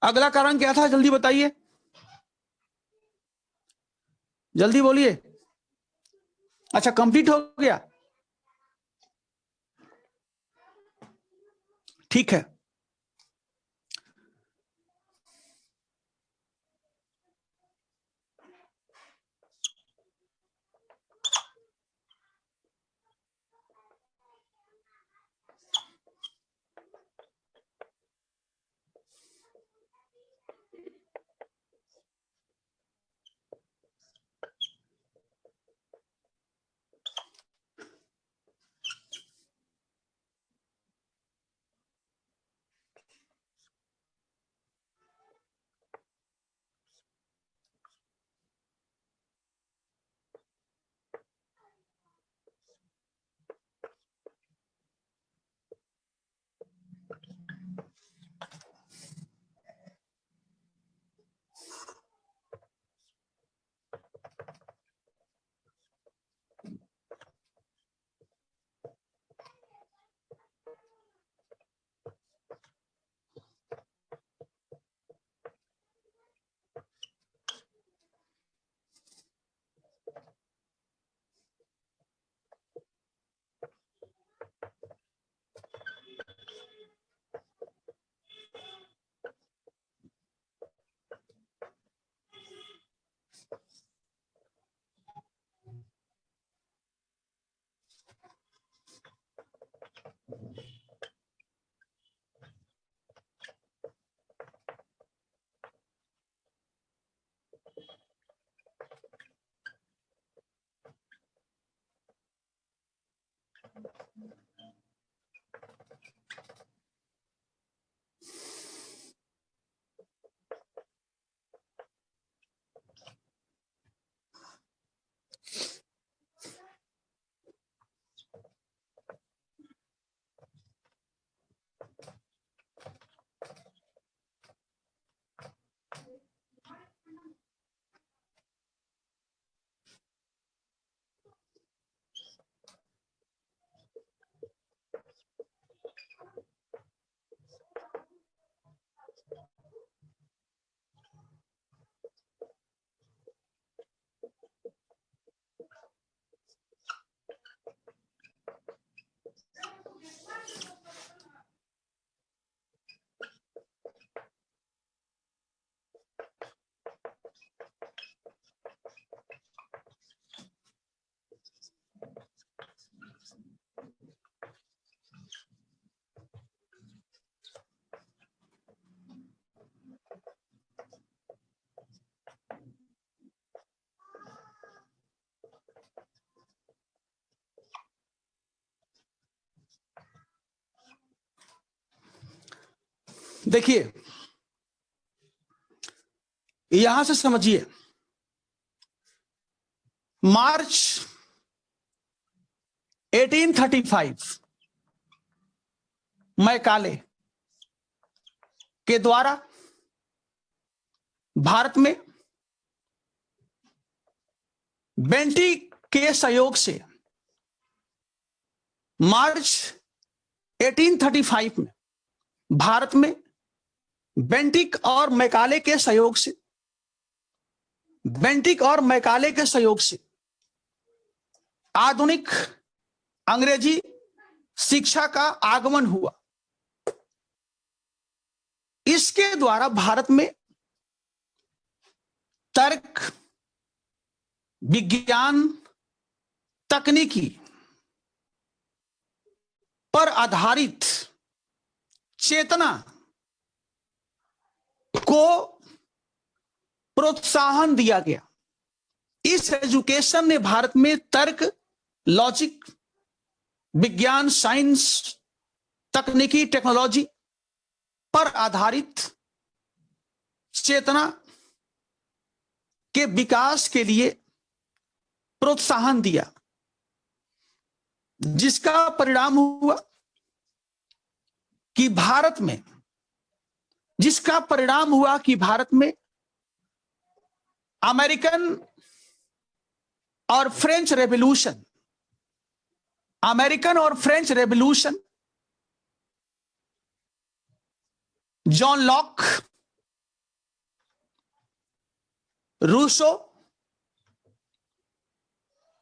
अगला कारण क्या था? जल्दी बताइए, जल्दी बोलिए। अच्छा, कंप्लीट हो गया, ठीक है। देखिए, यहां से समझिए, मार्च 1835 मैकाले के द्वारा भारत में बेंटी के सहयोग से मार्च 1835 में भारत में बेंटिक और मैकाले के सहयोग से आधुनिक अंग्रेजी शिक्षा का आगमन हुआ। इसके द्वारा भारत में तर्क, विज्ञान, तकनीकी पर आधारित चेतना को प्रोत्साहन दिया गया। इस एजुकेशन ने भारत में तर्क, लॉजिक, विज्ञान, साइंस, तकनीकी, टेक्नोलॉजी पर आधारित चेतना के विकास के लिए प्रोत्साहन दिया, जिसका परिणाम हुआ कि भारत में अमेरिकन और French revolution, John Locke, Rousseau,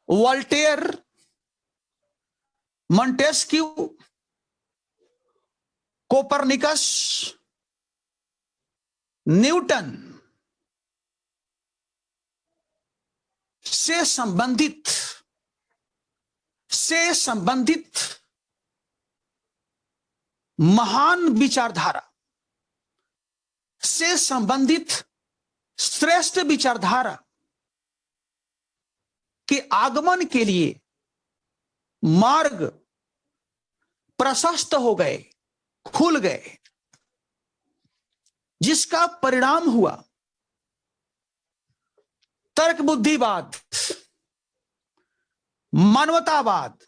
Voltaire, Montesquieu, Copernicus, Newton से संबंधित महान विचारधारा से संबंधित श्रेष्ठ विचारधारा के आगमन के लिए मार्ग प्रशस्त हो गए, खुल गए, जिसका परिणाम हुआ तर्क बुद्धिवाद, मानवतावाद,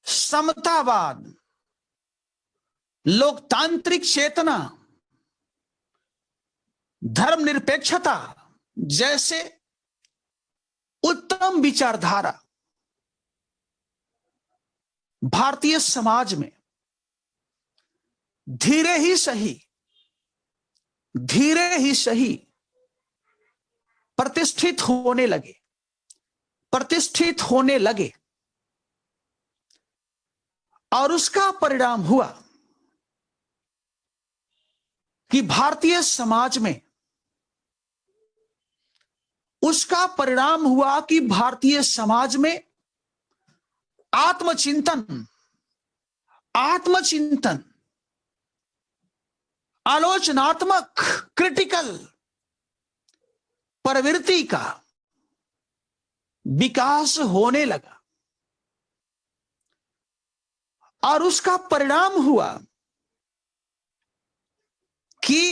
समतावाद, लोकतांत्रिक चेतना, धर्मनिरपेक्षता जैसे उत्तम विचारधारा भारतीय समाज में धीरे ही सही प्रतिष्ठित होने लगे और उसका परिणाम हुआ कि भारतीय समाज में आत्मचिंतन, आलोचनात्मक, क्रिटिकल प्रवृत्ति का विकास होने लगा और उसका परिणाम हुआ कि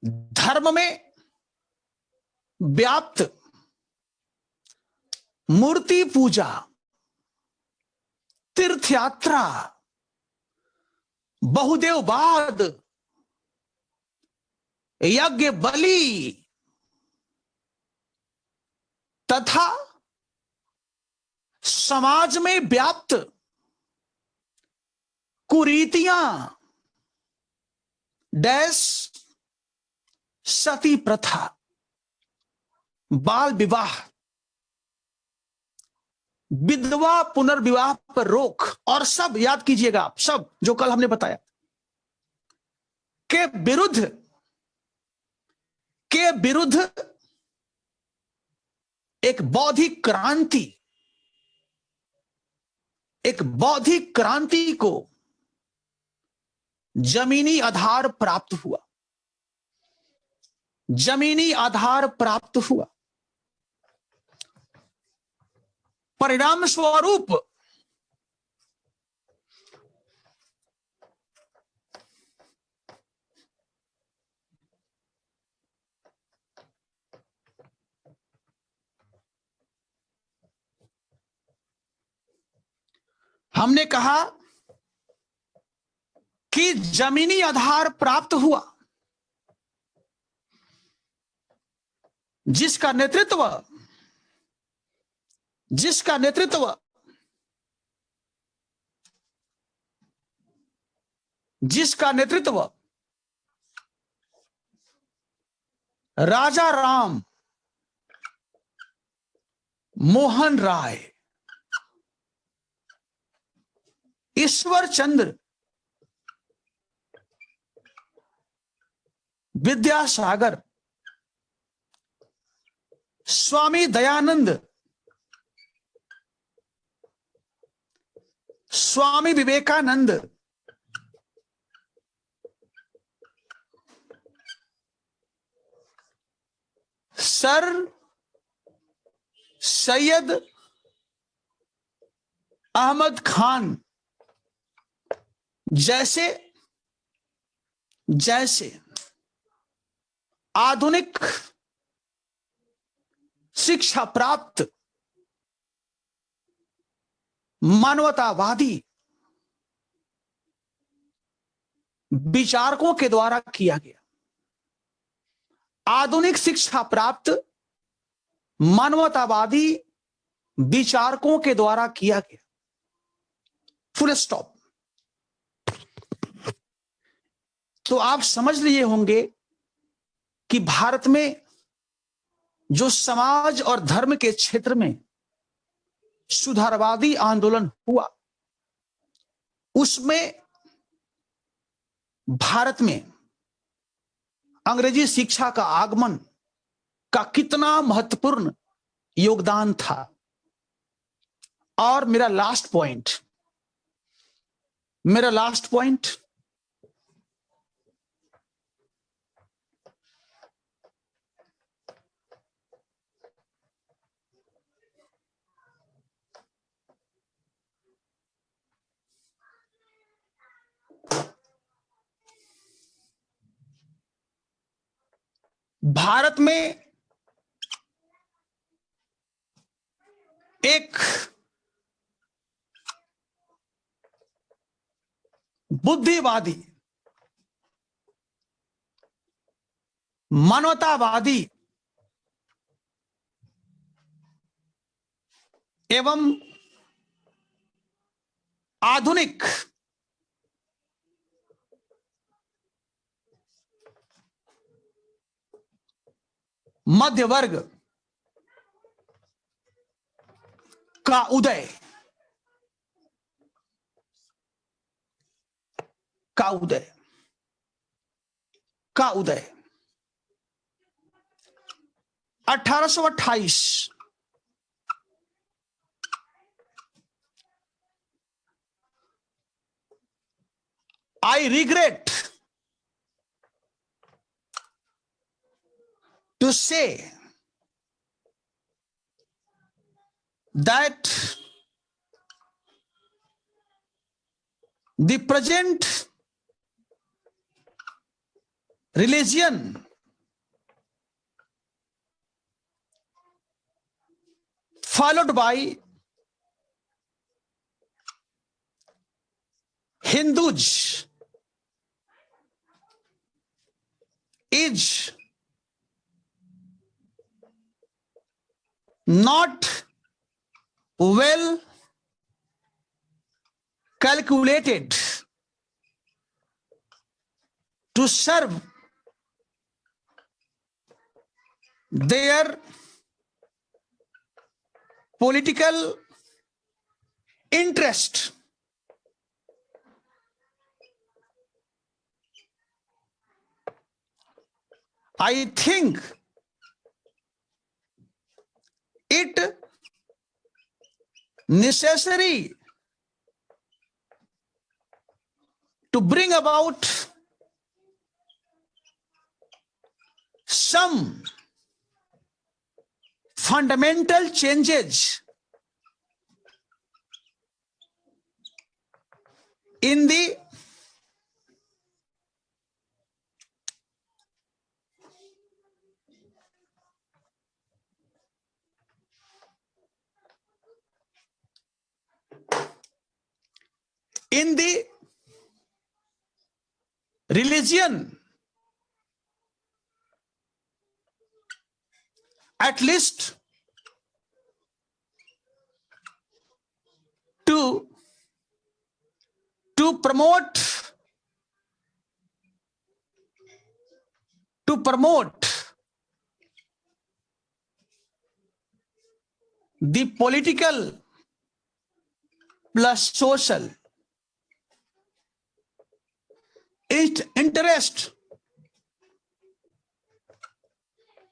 धर्म में व्याप्त मूर्ति पूजा, तीर्थ यात्रा, बहुदेववाद, यज्ञ बलि तथा समाज में व्याप्त कुरीतियां, डैश, सती प्रथा, बाल विवाह, विधवा पुनर्विवाह पर रोक और सब याद कीजिएगा आप, सब जो कल हमने बताया के विरुद्ध एक बौद्धिक क्रांति को जमीनी आधार प्राप्त हुआ। परिणाम स्वरूप हमने कहा कि जमीनी आधार प्राप्त हुआ, जिसका नेतृत्व राजा राम मोहन राय, ईश्वर चंद्र विद्यासागर, स्वामी दयानंद, स्वामी विवेकानंद, सर सैयद अहमद खान जैसे आधुनिक शिक्षा प्राप्त मानवतावादी विचारकों के द्वारा किया गया। आधुनिक शिक्षा प्राप्त मानवतावादी विचारकों के द्वारा किया गया, फुल स्टॉप। तो आप समझ लिए होंगे कि भारत में जो समाज और धर्म के क्षेत्र में सुधारवादी आंदोलन हुआ, उसमें भारत में अंग्रेजी शिक्षा का आगमन का कितना महत्वपूर्ण योगदान था। और मेरा लास्ट पॉइंट भारत में एक बुद्धिवादी, मानवतावादी एवं आधुनिक मध्य वर्ग का उदय 1828 I regret to say that the present religion followed by Hindus is not well calculated to serve their political interest. I think it necessary to bring about some fundamental changes in the in the religion, at least to promote the political plus social interest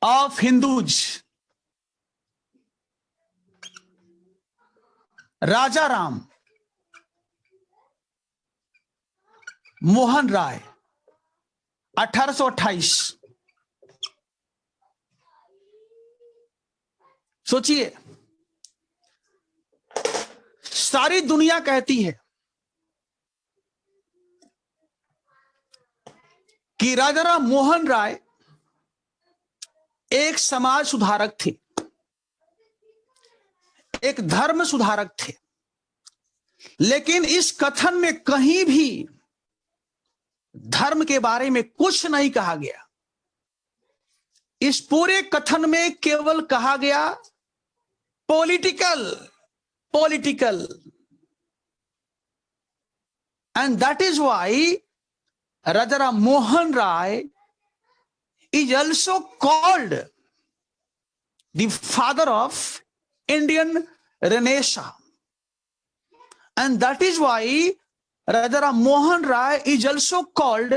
of Hindus, Raja Ram Mohan Roy 1828। सोचिए, सारी दुनिया कहती है कि राजा राम मोहन राय एक समाज सुधारक थे, एक धर्म सुधारक थे, लेकिन इस कथन में कहीं भी धर्म के बारे में कुछ नहीं कहा गया। इस पूरे कथन में केवल कहा गया political, and that is why Raja Ram Mohan Roy is also called the father of Indian Renaissance, and that is why Raja Ram Mohan Rai is also called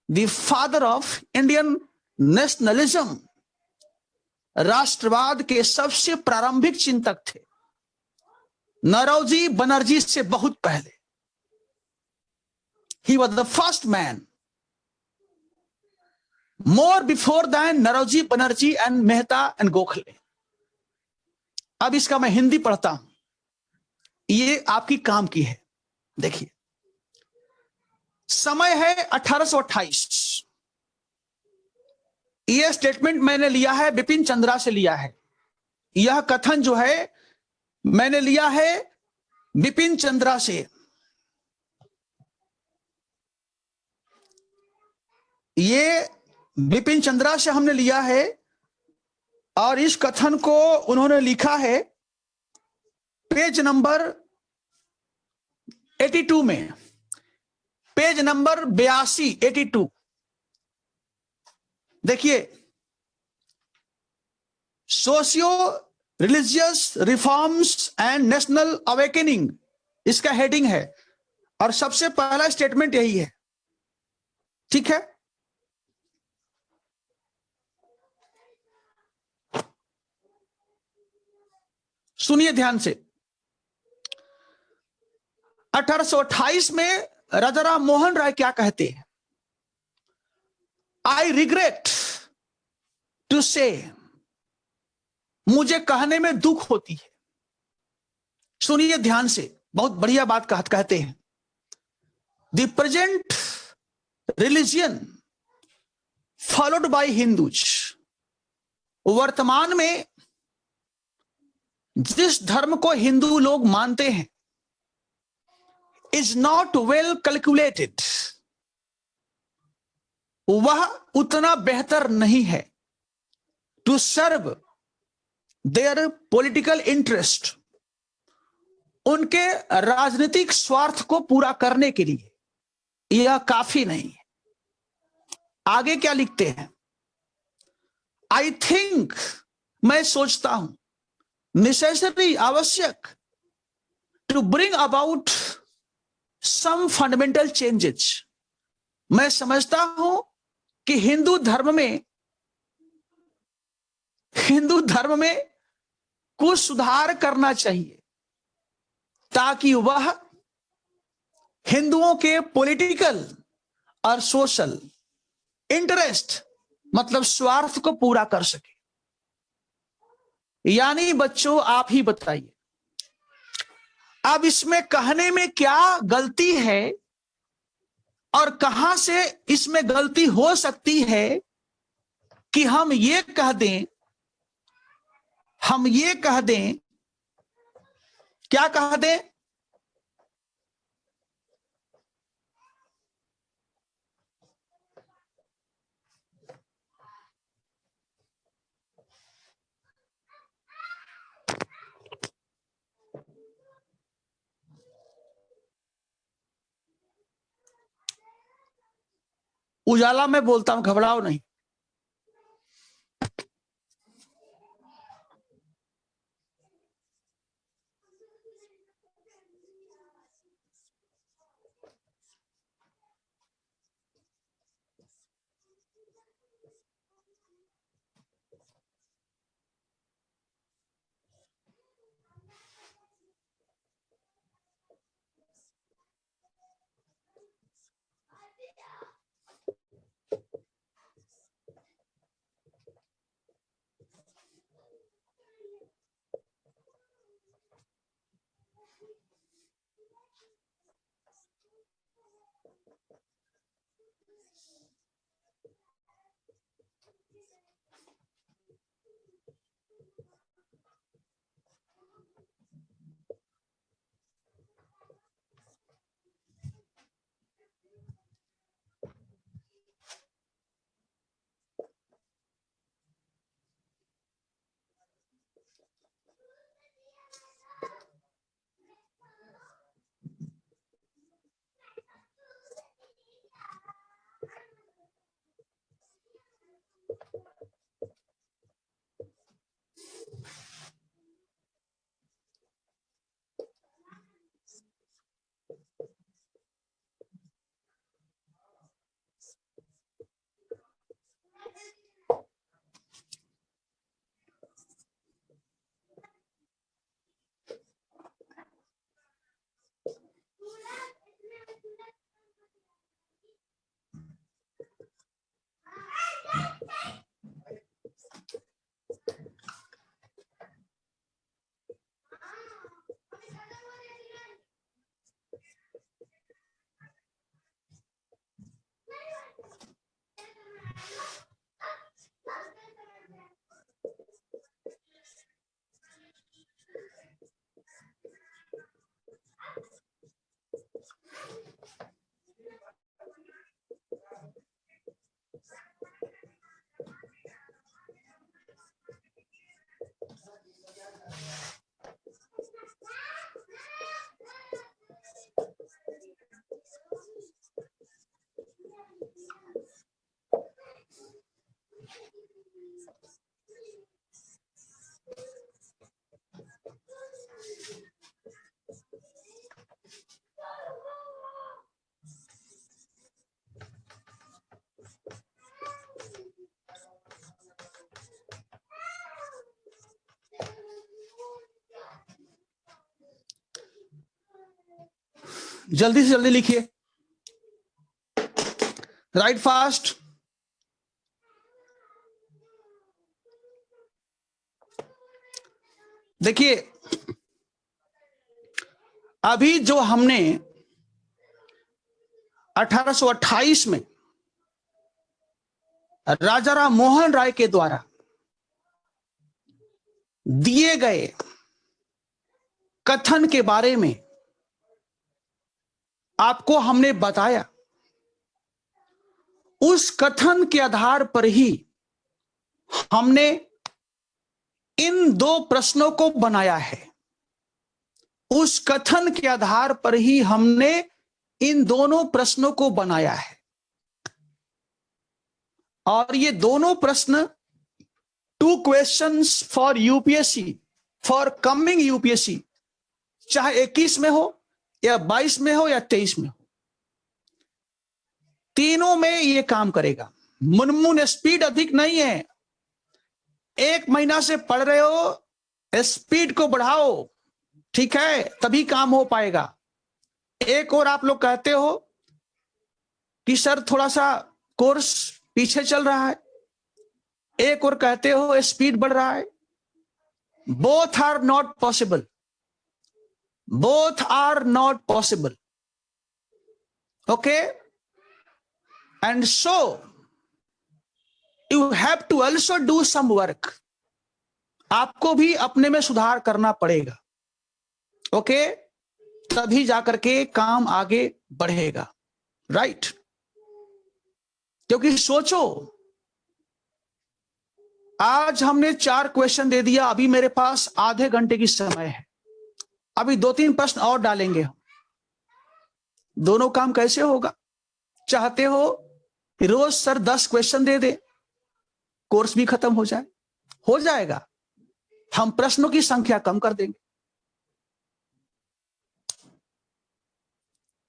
the father of Indian nationalism. राष्ट्रवाद के सबसे प्रारंभिक चिंतक थे, नरौजी बनर्जी से बहुत पहले। He was the first man, more before than Nauroji Banerjee and Mehta and Gokhale. अब इसका मैं हिंदी पढ़ता हूं, ये आपकी काम की है। देखिए, समय है 1828। यह स्टेटमेंट मैंने लिया है बिपिन चंद्रा से लिया है। यह कथन जो है मैंने लिया है बिपिन चंद्रा से। ये बिपिन चंद्रा से हमने लिया है और इस कथन को उन्होंने लिखा है पेज नंबर 82 में, पेज नंबर 82, 82। देखिए, socio religious reforms and national awakening इसका हेडिंग है और सबसे पहला स्टेटमेंट यही है। ठीक है, सुनिए ध्यान से। 1828 में राजा राम मोहन राय क्या कहते हैं? आई रिग्रेट टू से, मुझे कहने में दुख होती है। सुनिए ध्यान से, बहुत बढ़िया बात कहते हैं। The present religion followed by Hindus, वर्तमान में जिस धर्म को हिंदू लोग मानते हैं, इज नॉट वेल कैलकुलेटेड, वह उतना बेहतर नहीं है to serve their political interest, उनके राजनीतिक स्वार्थ को पूरा करने के लिए यह काफी नहीं है। आगे क्या लिखते हैं? आई थिंक, मैं सोचता हूं, नेसेसरी, आवश्यक, to bring about some fundamental changes, मैं समझता हूं कि हिंदू धर्म में कुछ सुधार करना चाहिए ताकि वह हिंदुओं के पॉलिटिकल और सोशल इंटरेस्ट, मतलब स्वार्थ को पूरा कर सके। यानी बच्चों, आप ही बताइए, अब इसमें कहने में क्या गलती है और कहां से इसमें गलती हो सकती है कि हम ये कह दें, क्या कह दें उजाला में बोलता हूं, घबराओ नहीं। जल्दी से जल्दी लिखिए, राइट फास्ट। देखिए, अभी जो हमने 1828 में राजा राम मोहन राय के द्वारा दिए गए कथन के बारे में आपको हमने बताया, उस कथन के आधार पर ही हमने इन दो प्रश्नों को बनाया है। उस कथन के आधार पर ही हमने इन दोनों प्रश्नों को बनाया है। और ये दोनों प्रश्न 2 questions for UPSC, for coming UPSC, चाहे 21 में हो या 22 में हो या 23 में हो, तीनों में ये काम करेगा। मुनमुन स्पीड अधिक नहीं है। 1 महीना से पढ़ रहे हो, स्पीड को बढ़ाओ, ठीक है, तभी काम हो पाएगा। एक और आप लोग कहते हो कि सर थोड़ा सा कोर्स पीछे चल रहा है, एक और कहते हो स्पीड बढ़ रहा है। Both are not possible, both are not possible, okay? And so you have to also do some work. आपको भी अपने में सुधार करना पड़ेगा, ओके? तभी जाकर के काम आगे बढ़ेगा, राइट? क्योंकि सोचो, आज हमने 4 क्वेश्चन दे दिया, अभी मेरे पास आधे घंटे की समय है, अभी 2-3 प्रश्न और डालेंगे हम। दोनों काम कैसे होगा? चाहते हो रोज सर 10 क्वेश्चन दे दे, कोर्स भी खत्म हो जाए, हो जाएगा। हम प्रश्नों की संख्या कम कर देंगे।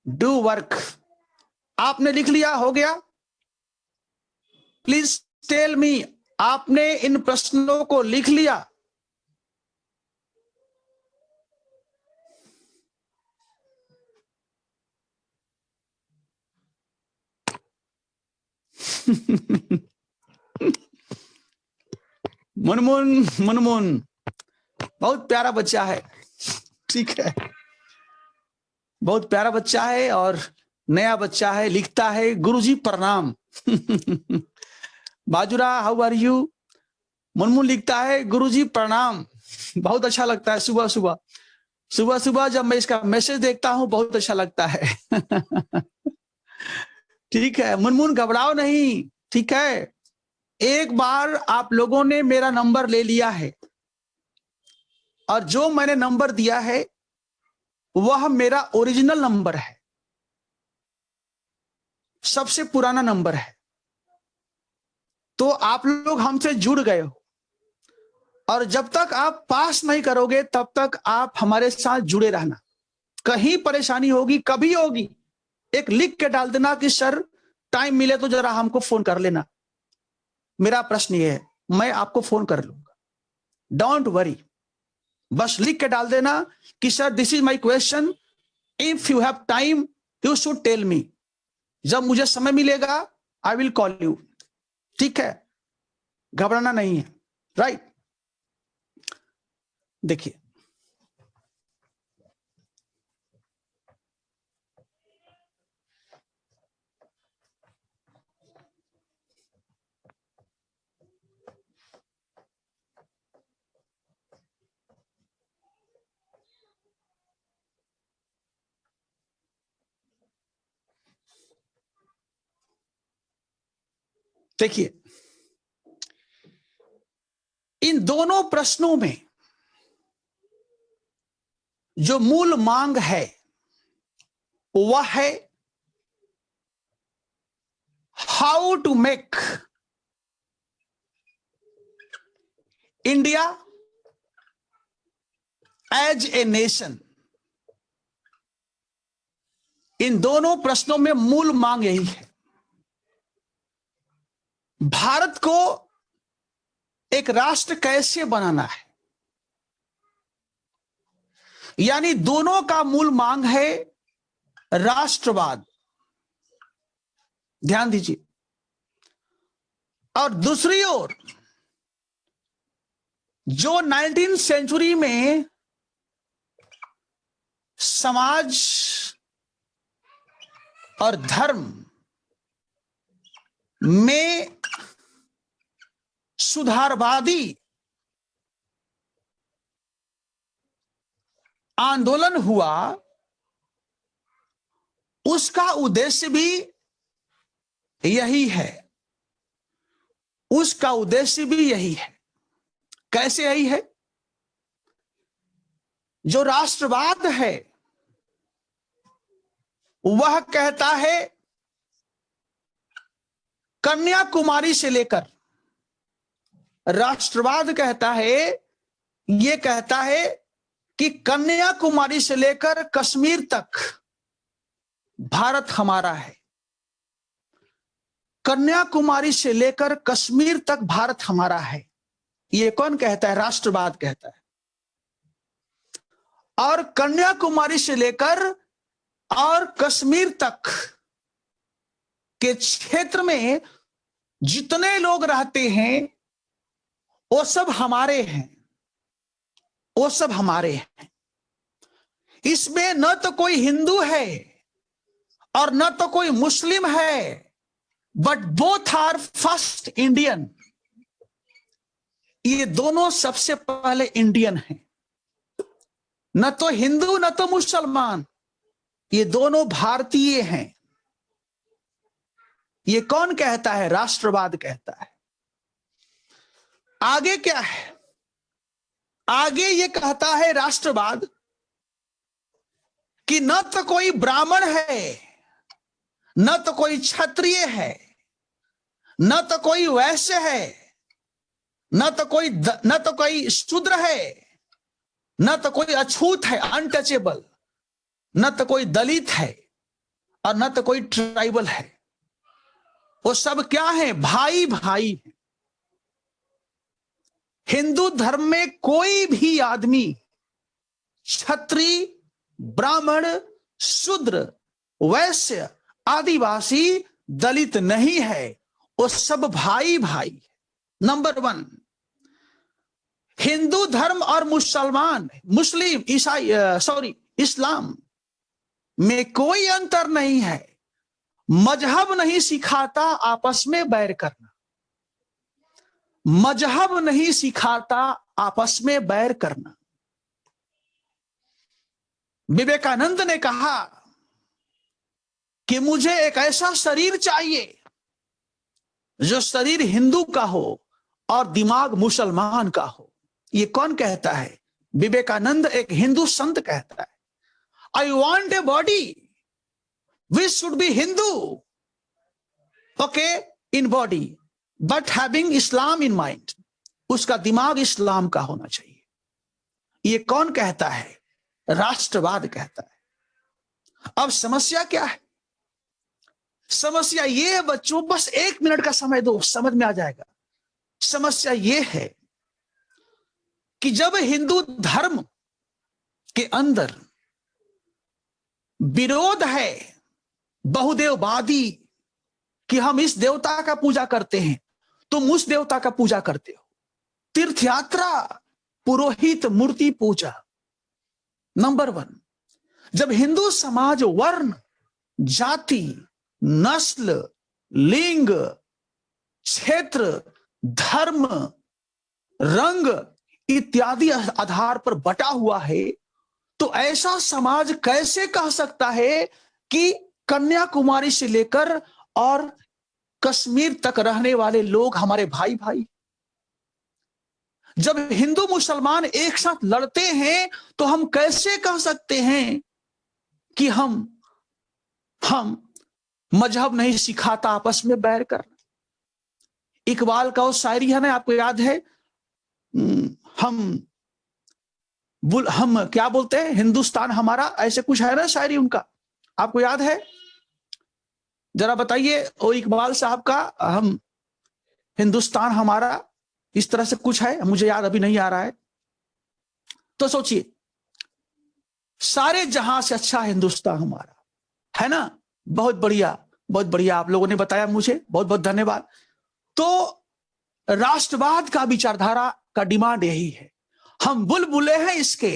Do work. आपने लिख लिया, हो गया? प्लीज टेल मी, आपने इन प्रश्नों को लिख लिया? मुनमुन, मुनमुन बहुत प्यारा बच्चा है, ठीक है, बहुत प्यारा बच्चा है और नया बच्चा है, लिखता है गुरुजी प्रणाम। Bajura, how are you? Munmun लिखता है गुरुजी प्रणाम। बहुत अच्छा लगता है सुबह सुबह, सुबह सुबह जब मैं इसका मैसेज देखता हूं बहुत अच्छा लगता है। ठीक है मुनमुन, घबराओ नहीं, ठीक है। एक बार आप लोगों ने मेरा नंबर ले लिया है और जो मैंने नंबर दिया है वह मेरा ओरिजिनल नंबर है, सबसे पुराना नंबर है। तो आप लोग हमसे जुड़ गए हो और जब तक आप पास नहीं करोगे तब तक आप हमारे साथ जुड़े रहना। कहीं परेशानी होगी, कभी होगी, एक लिख के डाल देना कि सर टाइम मिले तो जरा हमको फोन कर लेना। मेरा प्रश्न ये है, मैं आपको फोन कर लूंगा, डोंट वरी। बस लिख के डाल देना कि sir this is my question, if you have time you should tell me. जब मुझे समय मिलेगा आई विल कॉल यू, ठीक है, घबराना नहीं है, राइट? देखिए देखिए इन दोनों प्रश्नों में जो मूल मांग है वह है how to make India as a nation. इन दोनों प्रश्नों में मूल मांग यही है, भारत को एक राष्ट्र कैसे बनाना है। यानी दोनों का मूल मांग है राष्ट्रवाद, ध्यान दीजिए। और दूसरी ओर जो 19वीं सेंचुरी में समाज और धर्म में सुधारवादी आंदोलन हुआ, उसका उद्देश्य भी यही है, उसका उद्देश्य भी यही है। कैसे यही है? जो राष्ट्रवाद है वह कहता है कन्याकुमारी से लेकर, राष्ट्रवाद कहता है, यह कहता है कि कन्याकुमारी से लेकर कश्मीर तक भारत हमारा है। कन्याकुमारी से लेकर कश्मीर तक भारत हमारा है, यह कौन कहता है? राष्ट्रवाद कहता है। और कन्याकुमारी से लेकर और कश्मीर तक के क्षेत्र में जितने लोग रहते हैं वो सब हमारे हैं, वो सब हमारे हैं। इसमें न तो कोई हिंदू है और न तो कोई मुस्लिम है, but both are first Indian. ये दोनों सबसे पहले इंडियन हैं, न तो हिंदू न तो मुसलमान, ये दोनों भारतीय हैं। ये कौन कहता है? राष्ट्रवाद कहता है। आगे क्या है? आगे ये कहता है राष्ट्रवाद कि न तो कोई ब्राह्मण है, न तो कोई क्षत्रिय है, न तो कोई वैश्य है, न तो कोई शूद्र है, न तो कोई अछूत है, अनटचेबल, न तो कोई दलित है और न तो कोई ट्राइबल है। वो सब क्या है? भाई भाई है। हिंदू धर्म में कोई भी आदमी क्षत्रिय, ब्राह्मण, शूद्र, वैश्य, आदिवासी, दलित नहीं है। वो सब भाई भाई। नंबर 1, हिंदू धर्म और मुस्लिम, ईसाई, इस्लाम में कोई अंतर नहीं है। मजहब नहीं सिखाता आपस में बैर करना। मजहब नहीं सिखाता आपस में बैर करना। विवेकानंद ने कहा कि मुझे एक ऐसा शरीर चाहिए जो शरीर हिंदू का हो और दिमाग मुसलमान का हो। ये कौन कहता है? विवेकानंद, एक हिंदू संत कहता है। I want a body which should be Hindu, okay, in body, but having Islam in mind. उसका दिमाग इस्लाम का होना चाहिए। ये कौन कहता है? राष्ट्रवाद कहता है। अब समस्या क्या है? समस्या ये है बच्चों, बस 1 मिनट का समय दो, समझ में आ जाएगा। समस्या ये है कि जब हिंदू धर्म के अंदर विरोध है बहुदेववादी कि हम इस देवता का पूजा करते हैं, तुम उस देवता का पूजा करते हो, तीर्थ यात्रा, पुरोहित, मूर्ति पूजा। नंबर 1, जब हिंदू समाज वर्ण, जाति, नस्ल, लिंग, क्षेत्र, धर्म, रंग इत्यादि आधार पर बटा हुआ है, तो ऐसा समाज कैसे कह सकता है कि कन्याकुमारी से लेकर और कश्मीर तक रहने वाले लोग हमारे भाई भाई? जब हिंदू मुसलमान एक साथ लड़ते हैं तो हम कैसे कह सकते हैं कि हम मजहब नहीं सिखाता आपस में बैर करना? इकबाल का वो शायरी है ना, आपको याद है? हम क्या बोलते हैं? हिंदुस्तान हमारा, ऐसे कुछ है ना शायरी उनका, आपको याद है? जरा बताइए ओ इकबाल साहब का, हम हिंदुस्तान हमारा, इस तरह से कुछ है, मुझे याद अभी नहीं आ रहा है। तो सोचिए, सारे जहां से अच्छा हिंदुस्तान हमारा है ना। बहुत बढ़िया, बहुत बढ़िया, आप लोगों ने बताया मुझे, बहुत बहुत धन्यवाद। तो राष्ट्रवाद का विचारधारा का डिमांड यही है, हम बुलबुले हैं इसके,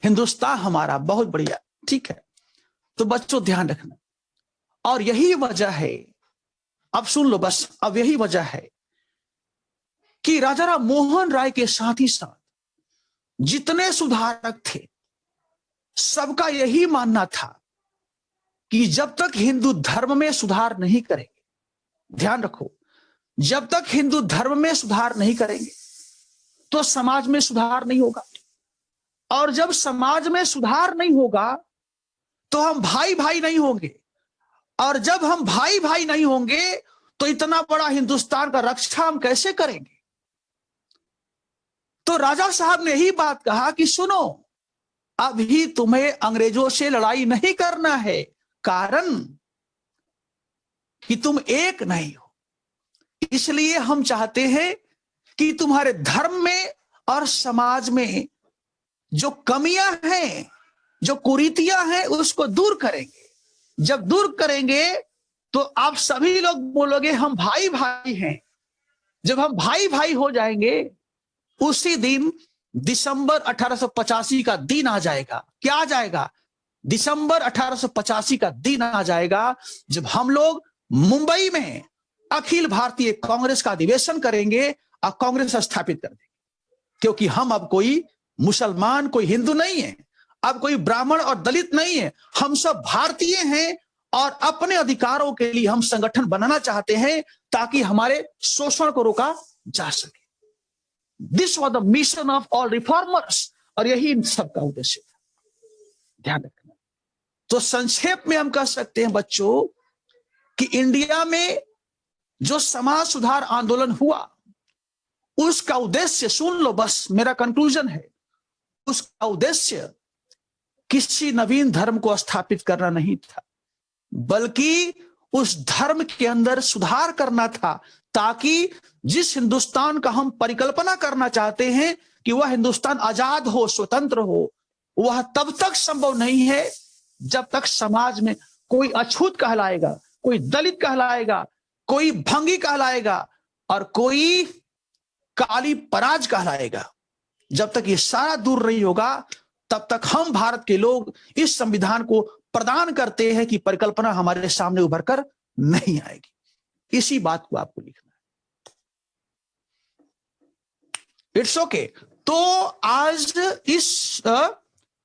हिंदुस्तान हमारा, बहुत बढ़िया, ठीक है। तो बच्चों ध्यान रखना, और यही वजह है, अब सुन लो बस, अब यही वजह है कि राजा राम मोहन राय के साथ ही साथ जितने सुधारक थे, सबका यही मानना था कि जब तक हिंदू धर्म में सुधार नहीं करेंगे, ध्यान रखो, जब तक हिंदू धर्म में सुधार नहीं करेंगे तो समाज में सुधार नहीं होगा, और जब समाज में सुधार नहीं होगा तो हम भाई भाई नहीं होंगे, और जब हम भाई भाई नहीं होंगे तो इतना बड़ा हिंदुस्तान का रक्षा हम कैसे करेंगे? तो राजा साहब ने यही बात कहा कि सुनो, अभी तुम्हें अंग्रेजों से लड़ाई नहीं करना है, कारण कि तुम एक नहीं हो। इसलिए हम चाहते हैं कि तुम्हारे धर्म में और समाज में जो कमियां हैं, जो कुरीतियां हैं, उसको दूर करेंगे। जब दूर करेंगे तो आप सभी लोग बोलोगे हम भाई भाई हैं। जब हम भाई भाई हो जाएंगे, उसी दिन दिसंबर 1885 का दिन आ जाएगा। क्या आ जाएगा? दिसंबर 1885 का दिन आ जाएगा, जब हम लोग मुंबई में अखिल भारतीय कांग्रेस का अधिवेशन करेंगे और कांग्रेस स्थापित कर देंगे। क्योंकि हम अब कोई मुसलमान, कोई हिंदू नहीं है, अब कोई ब्राह्मण और दलित नहीं है, हम सब भारतीय हैं और अपने अधिकारों के लिए हम संगठन बनाना चाहते हैं ताकि हमारे शोषण को रोका जा सके। This was the mission of all reformers, और यही इन सबका उद्देश्य था। ध्यान रखना। तो संक्षेप में हम कह सकते हैं बच्चों कि इंडिया में जो समाज सुधार आंदोलन हुआ उसका उद्देश्य, सुन लो बस मेरा कंक्लूजन है, उसका उद्देश्य किसी नवीन धर्म को स्थापित करना नहीं था, बल्कि उस धर्म के अंदर सुधार करना था, ताकि जिस हिंदुस्तान का हम परिकल्पना करना चाहते हैं कि वह हिंदुस्तान आजाद हो, स्वतंत्र हो, वह तब तक संभव नहीं है जब तक समाज में कोई अछूत कहलाएगा, कोई दलित कहलाएगा, कोई भंगी कहलाएगा और कोई काली पराज कहलाएगा। जब तक ये सारा दूर नहीं होगा तब तक हम भारत के लोग इस संविधान को प्रदान करते हैं कि परिकल्पना हमारे सामने उभर कर नहीं आएगी। इसी बात को आपको लिखना है। It's okay. तो आज इस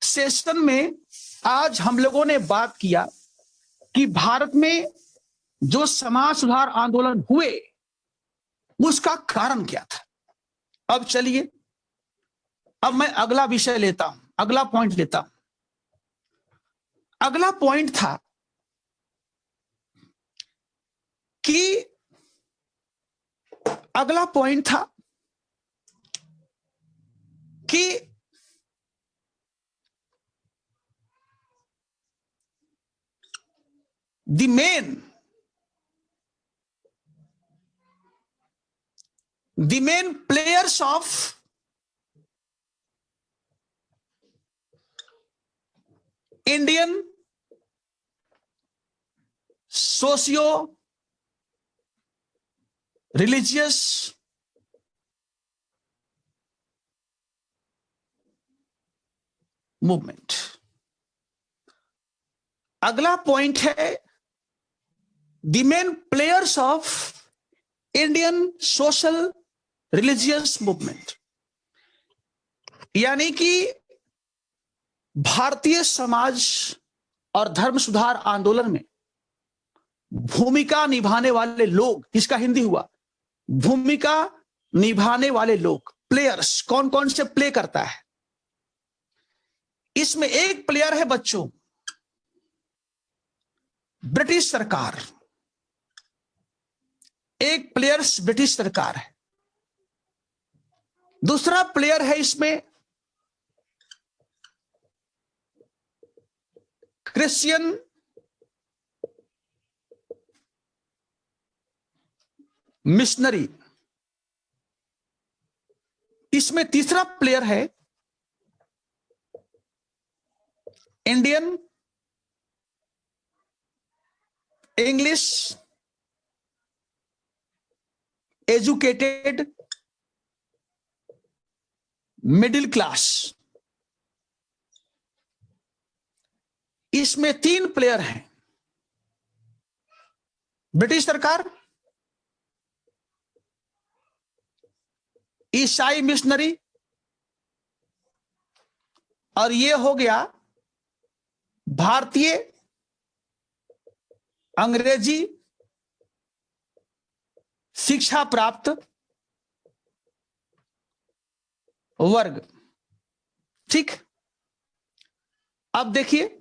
सेशन में आज हम लोगों ने बात किया कि भारत में जो समाज सुधार आंदोलन हुए उसका कारण क्या था। अब चलिए, अब मैं अगला विषय लेता हूं, अगला पॉइंट लेता हूं। अगला पॉइंट था कि अगला पॉइंट था कि the main players of Indian socio-religious movement. अगला पॉइंट है the main players of Indian social religious movement, यानी कि भारतीय समाज और धर्म सुधार आंदोलन में भूमिका निभाने वाले लोग, इसका हिंदी हुआ भूमिका निभाने वाले लोग, प्लेयर्स। कौन कौन से प्ले करता है इसमें? एक प्लेयर है बच्चों ब्रिटिश सरकार, एक प्लेयर्स ब्रिटिश सरकार है। दूसरा प्लेयर है इसमें क्रिश्चियन मिशनरी। इसमें तीसरा प्लेयर है Indian English educated middle class. इसमें तीन प्लेयर हैं, ब्रिटिश सरकार, ईसाई मिशनरी और ये हो गया भारतीय अंग्रेजी शिक्षा प्राप्त वर्ग। ठीक, अब देखिए,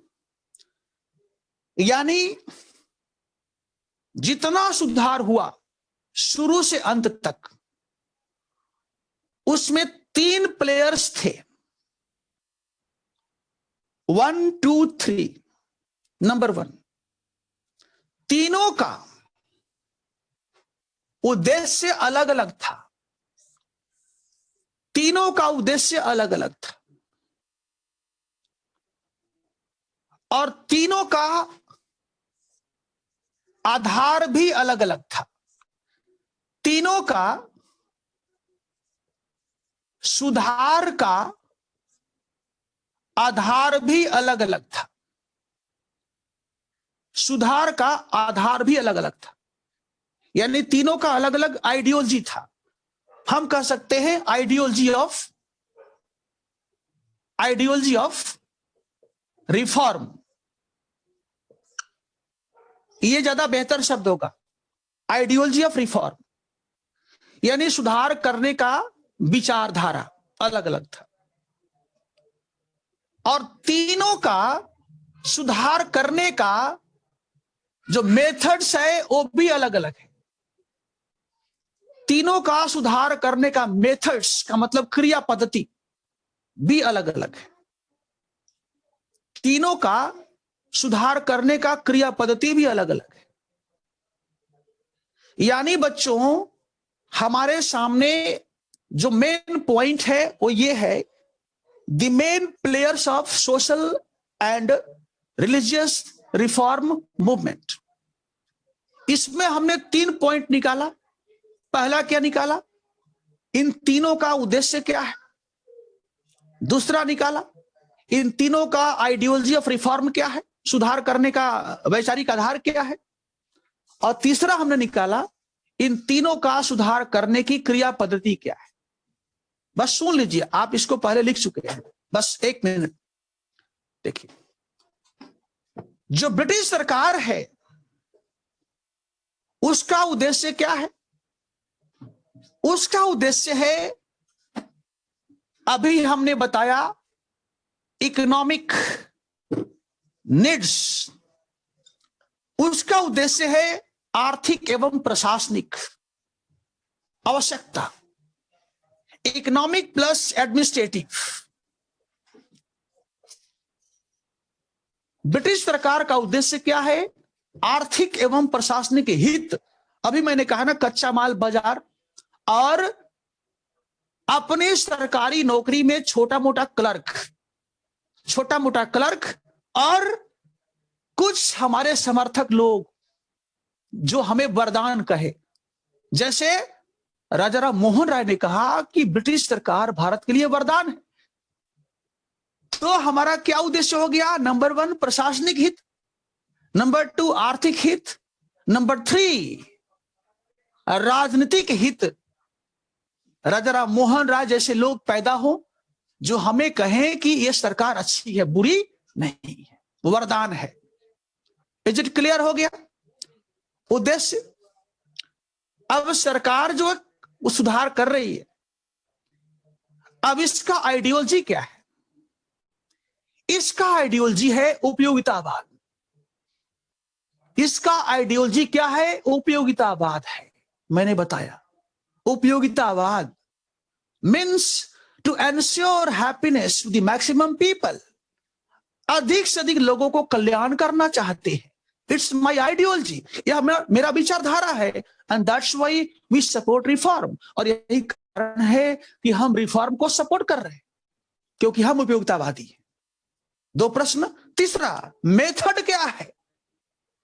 यानी जितना सुधार हुआ शुरू से अंत तक, उसमें तीन प्लेयर्स थे, 1 2 3। नंबर 1, तीनों का उद्देश्य अलग अलग था, तीनों का उद्देश्य अलग अलग था और तीनों का आधार भी अलग अलग था। तीनों का सुधार का आधार भी अलग अलग था, सुधार का आधार भी अलग अलग था, यानी तीनों का अलग अलग आइडियोलॉजी था। हम कह सकते हैं आइडियोलॉजी ऑफ रिफॉर्म, ये ज्यादा बेहतर शब्द होगा। आइडियोलॉजी ऑफ रिफॉर्म यानी सुधार करने का विचारधारा अलग अलग था और तीनों का सुधार करने का जो मेथड्स है वो भी अलग अलग है। तीनों का सुधार करने का मेथड्स का मतलब क्रिया पद्धति भी अलग अलग है। तीनों का सुधार करने का क्रिया पद्धति भी अलग अलग है। यानी बच्चों, हमारे सामने जो मेन पॉइंट है वो ये है, the main players of social and religious reform movement. इसमें हमने 3 पॉइंट निकाला। पहला क्या निकाला, इन तीनों का उद्देश्य क्या है। दूसरा निकाला, इन तीनों का आइडियोलॉजी ऑफ रिफॉर्म क्या है, सुधार करने का वैचारिक आधार क्या है। और तीसरा हमने निकाला, इन तीनों का सुधार करने की क्रिया पद्धति क्या है। बस सुन लीजिए, आप इसको पहले लिख चुके हैं, बस 1 मिनट देखिए। जो ब्रिटिश सरकार है उसका उद्देश्य क्या है। उसका उद्देश्य है, अभी हमने बताया, इकोनॉमिक नीड्स। उसका उद्देश्य है आर्थिक एवं प्रशासनिक आवश्यकता, इकोनॉमिक प्लस एडमिनिस्ट्रेटिव। ब्रिटिश सरकार का उद्देश्य क्या है, आर्थिक एवं प्रशासनिक हित। अभी मैंने कहा ना, कच्चा माल बाजार और अपने सरकारी नौकरी में छोटा मोटा क्लर्क और कुछ हमारे समर्थक लोग जो हमें वरदान कहे। जैसे राजा राम मोहन राय ने कहा कि ब्रिटिश सरकार भारत के लिए वरदान है। तो हमारा क्या उद्देश्य हो गया, नंबर 1 प्रशासनिक हित, नंबर 2 आर्थिक हित, नंबर 3 राजनीतिक हित। राजा राम मोहन राय जैसे लोग पैदा हो जो हमें कहें कि यह सरकार अच्छी है, बुरी नहीं है, वरदान है। इज इट क्लियर हो गया उद्देश्य। अब सरकार जो वो सुधार कर रही है, अब इसका आइडियोलॉजी क्या है। इसका आइडियोलॉजी है उपयोगितावाद। इसका आइडियोलॉजी क्या है, उपयोगितावाद है। मैंने बताया उपयोगितावाद means to ensure happiness to the maximum people. अधिक से अधिक लोगों को कल्याण करना चाहते हैं। इट्स माई आइडियोलॉजी, यह मेरा विचारधारा है। And that's why we support reform. और यही कारण है कि हम रिफॉर्म को सपोर्ट कर रहे हैं, क्योंकि हम उपयोगितावादी हैं। 2 प्रश्न। तीसरा, मेथड क्या है।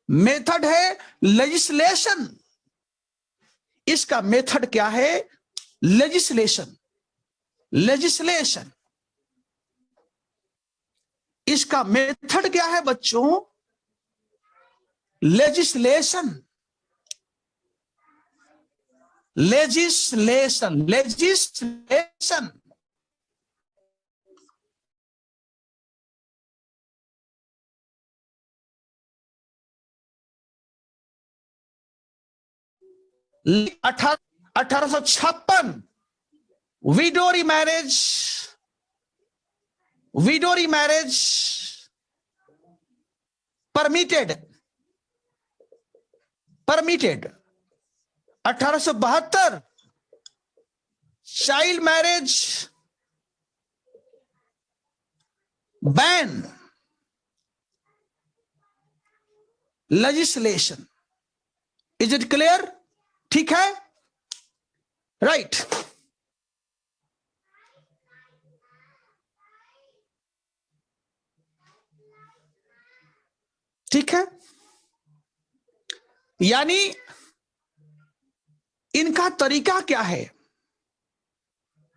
मेथड है लेजिस्लेशन। इसका मेथड क्या है, लेजिस्लेशन। इसका मेथड क्या है बच्चों, लेजिस्लेशन। अठारह 1856 widow remarriage permitted. 1872 child marriage ban. Legislation. Is it clear. ठीक है, राइट। ठीक है, यानी इनका तरीका क्या है,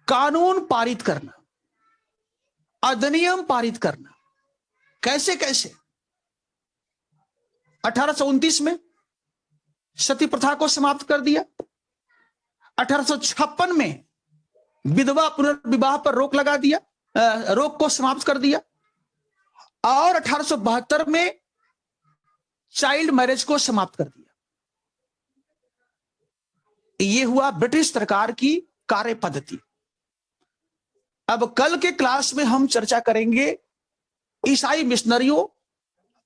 कानून पारित करना, अधिनियम पारित करना। कैसे कैसे 1829 में सती प्रथा को समाप्त कर दिया। 1856 में विधवा पुनर्विवाह पर रोक लगा दिया, रोक को समाप्त कर दिया। और 1872 में चाइल्ड मैरिज को समाप्त कर दिया। यह हुआ ब्रिटिश सरकार की कार्य पद्धति। अब कल के क्लास में हम चर्चा करेंगे ईसाई मिशनरियों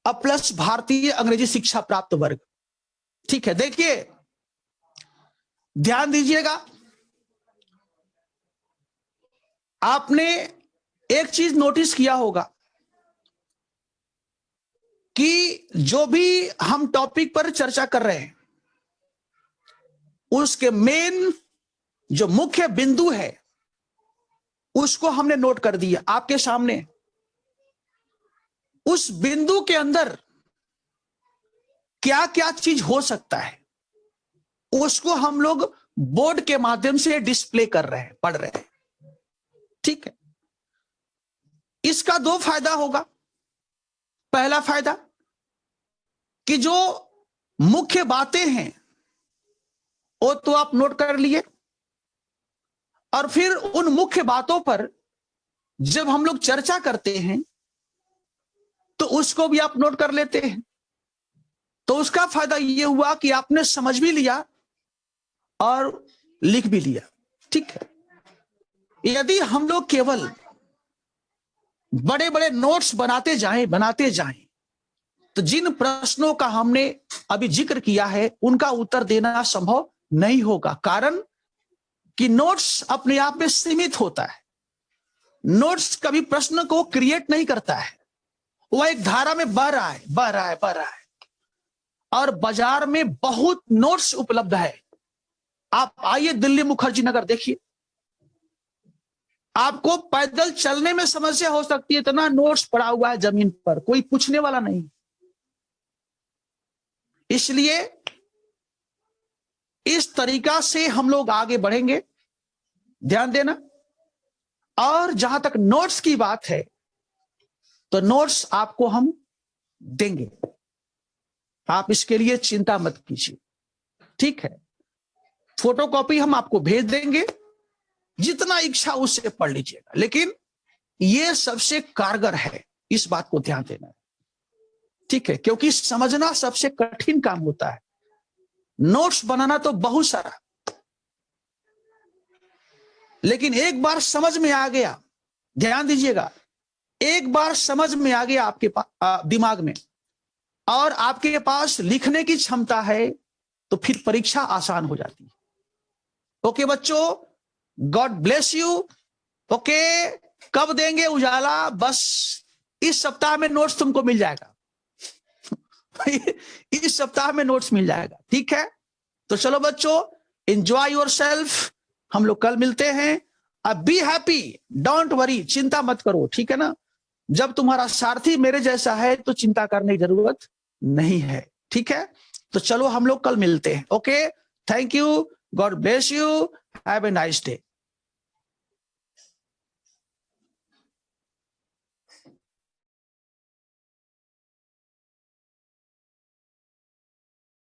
प्लस भारतीय अंग्रेजी शिक्षा प्राप्त वर्ग। ठीक है, देखिए ध्यान दीजिएगा, आपने एक चीज नोटिस किया होगा कि जो भी हम टॉपिक पर चर्चा कर रहे हैं उसके मेन जो मुख्य बिंदु है उसको हमने नोट कर दिया आपके सामने। उस बिंदु के अंदर क्या क्या चीज हो सकता है उसको हम लोग बोर्ड के माध्यम से डिस्प्ले कर रहे हैं, पढ़ रहे हैं। ठीक है, इसका दो फायदा होगा। पहला फायदा कि जो मुख्य बातें हैं वो तो आप नोट कर लिए, और फिर उन मुख्य बातों पर जब हम लोग चर्चा करते हैं तो उसको भी आप नोट कर लेते हैं। तो उसका फायदा यह हुआ कि आपने समझ भी लिया और लिख भी लिया। ठीक है, यदि हम लोग केवल बड़े बड़े नोट्स बनाते जाएं तो जिन प्रश्नों का हमने अभी जिक्र किया है उनका उत्तर देना संभव नहीं होगा। कारण कि नोट्स अपने आप में सीमित होता है। नोट्स कभी प्रश्न को क्रिएट नहीं करता है, वह एक धारा में बह रहा है। और बाजार में बहुत नोट्स उपलब्ध है। आप आइए दिल्ली मुखर्जी नगर देखिए, आपको पैदल चलने में समस्या हो सकती है, इतना नोट्स पड़ा हुआ है जमीन पर, कोई पूछने वाला नहीं। इसलिए इस तरीका से हम लोग आगे बढ़ेंगे, ध्यान देना। और जहां तक नोट्स की बात है तो नोट्स आपको हम देंगे, आप इसके लिए चिंता मत कीजिए। ठीक है, फोटोकॉपी हम आपको भेज देंगे, जितना इच्छा उससे पढ़ लीजिएगा। लेकिन यह सबसे कारगर है, इस बात को ध्यान देना है। ठीक है, क्योंकि समझना सबसे कठिन काम होता है, नोट्स बनाना तो बहुत सारा, लेकिन एक बार समझ में आ गया, ध्यान दीजिएगा, एक बार समझ में आ गया आपके दिमाग में और आपके पास लिखने की क्षमता है तो फिर परीक्षा आसान हो जाती है। ओके बच्चों, गॉड ब्लेस यू। ओके, कब देंगे उजाला? बस इस सप्ताह में नोट्स तुमको मिल जाएगा। इस सप्ताह में नोट्स मिल जाएगा। ठीक है, तो चलो बच्चों, एंजॉय योरसेल्फ। हम लोग कल मिलते हैं। अब बी हैप्पी, डोंट वरी, चिंता मत करो। ठीक है ना, जब तुम्हारा सारथी मेरे जैसा है तो चिंता करने की जरूरत नहीं है। ठीक है, तो चलो हम लोग कल मिलते हैं। Okay, thank you, God bless you, have a nice day.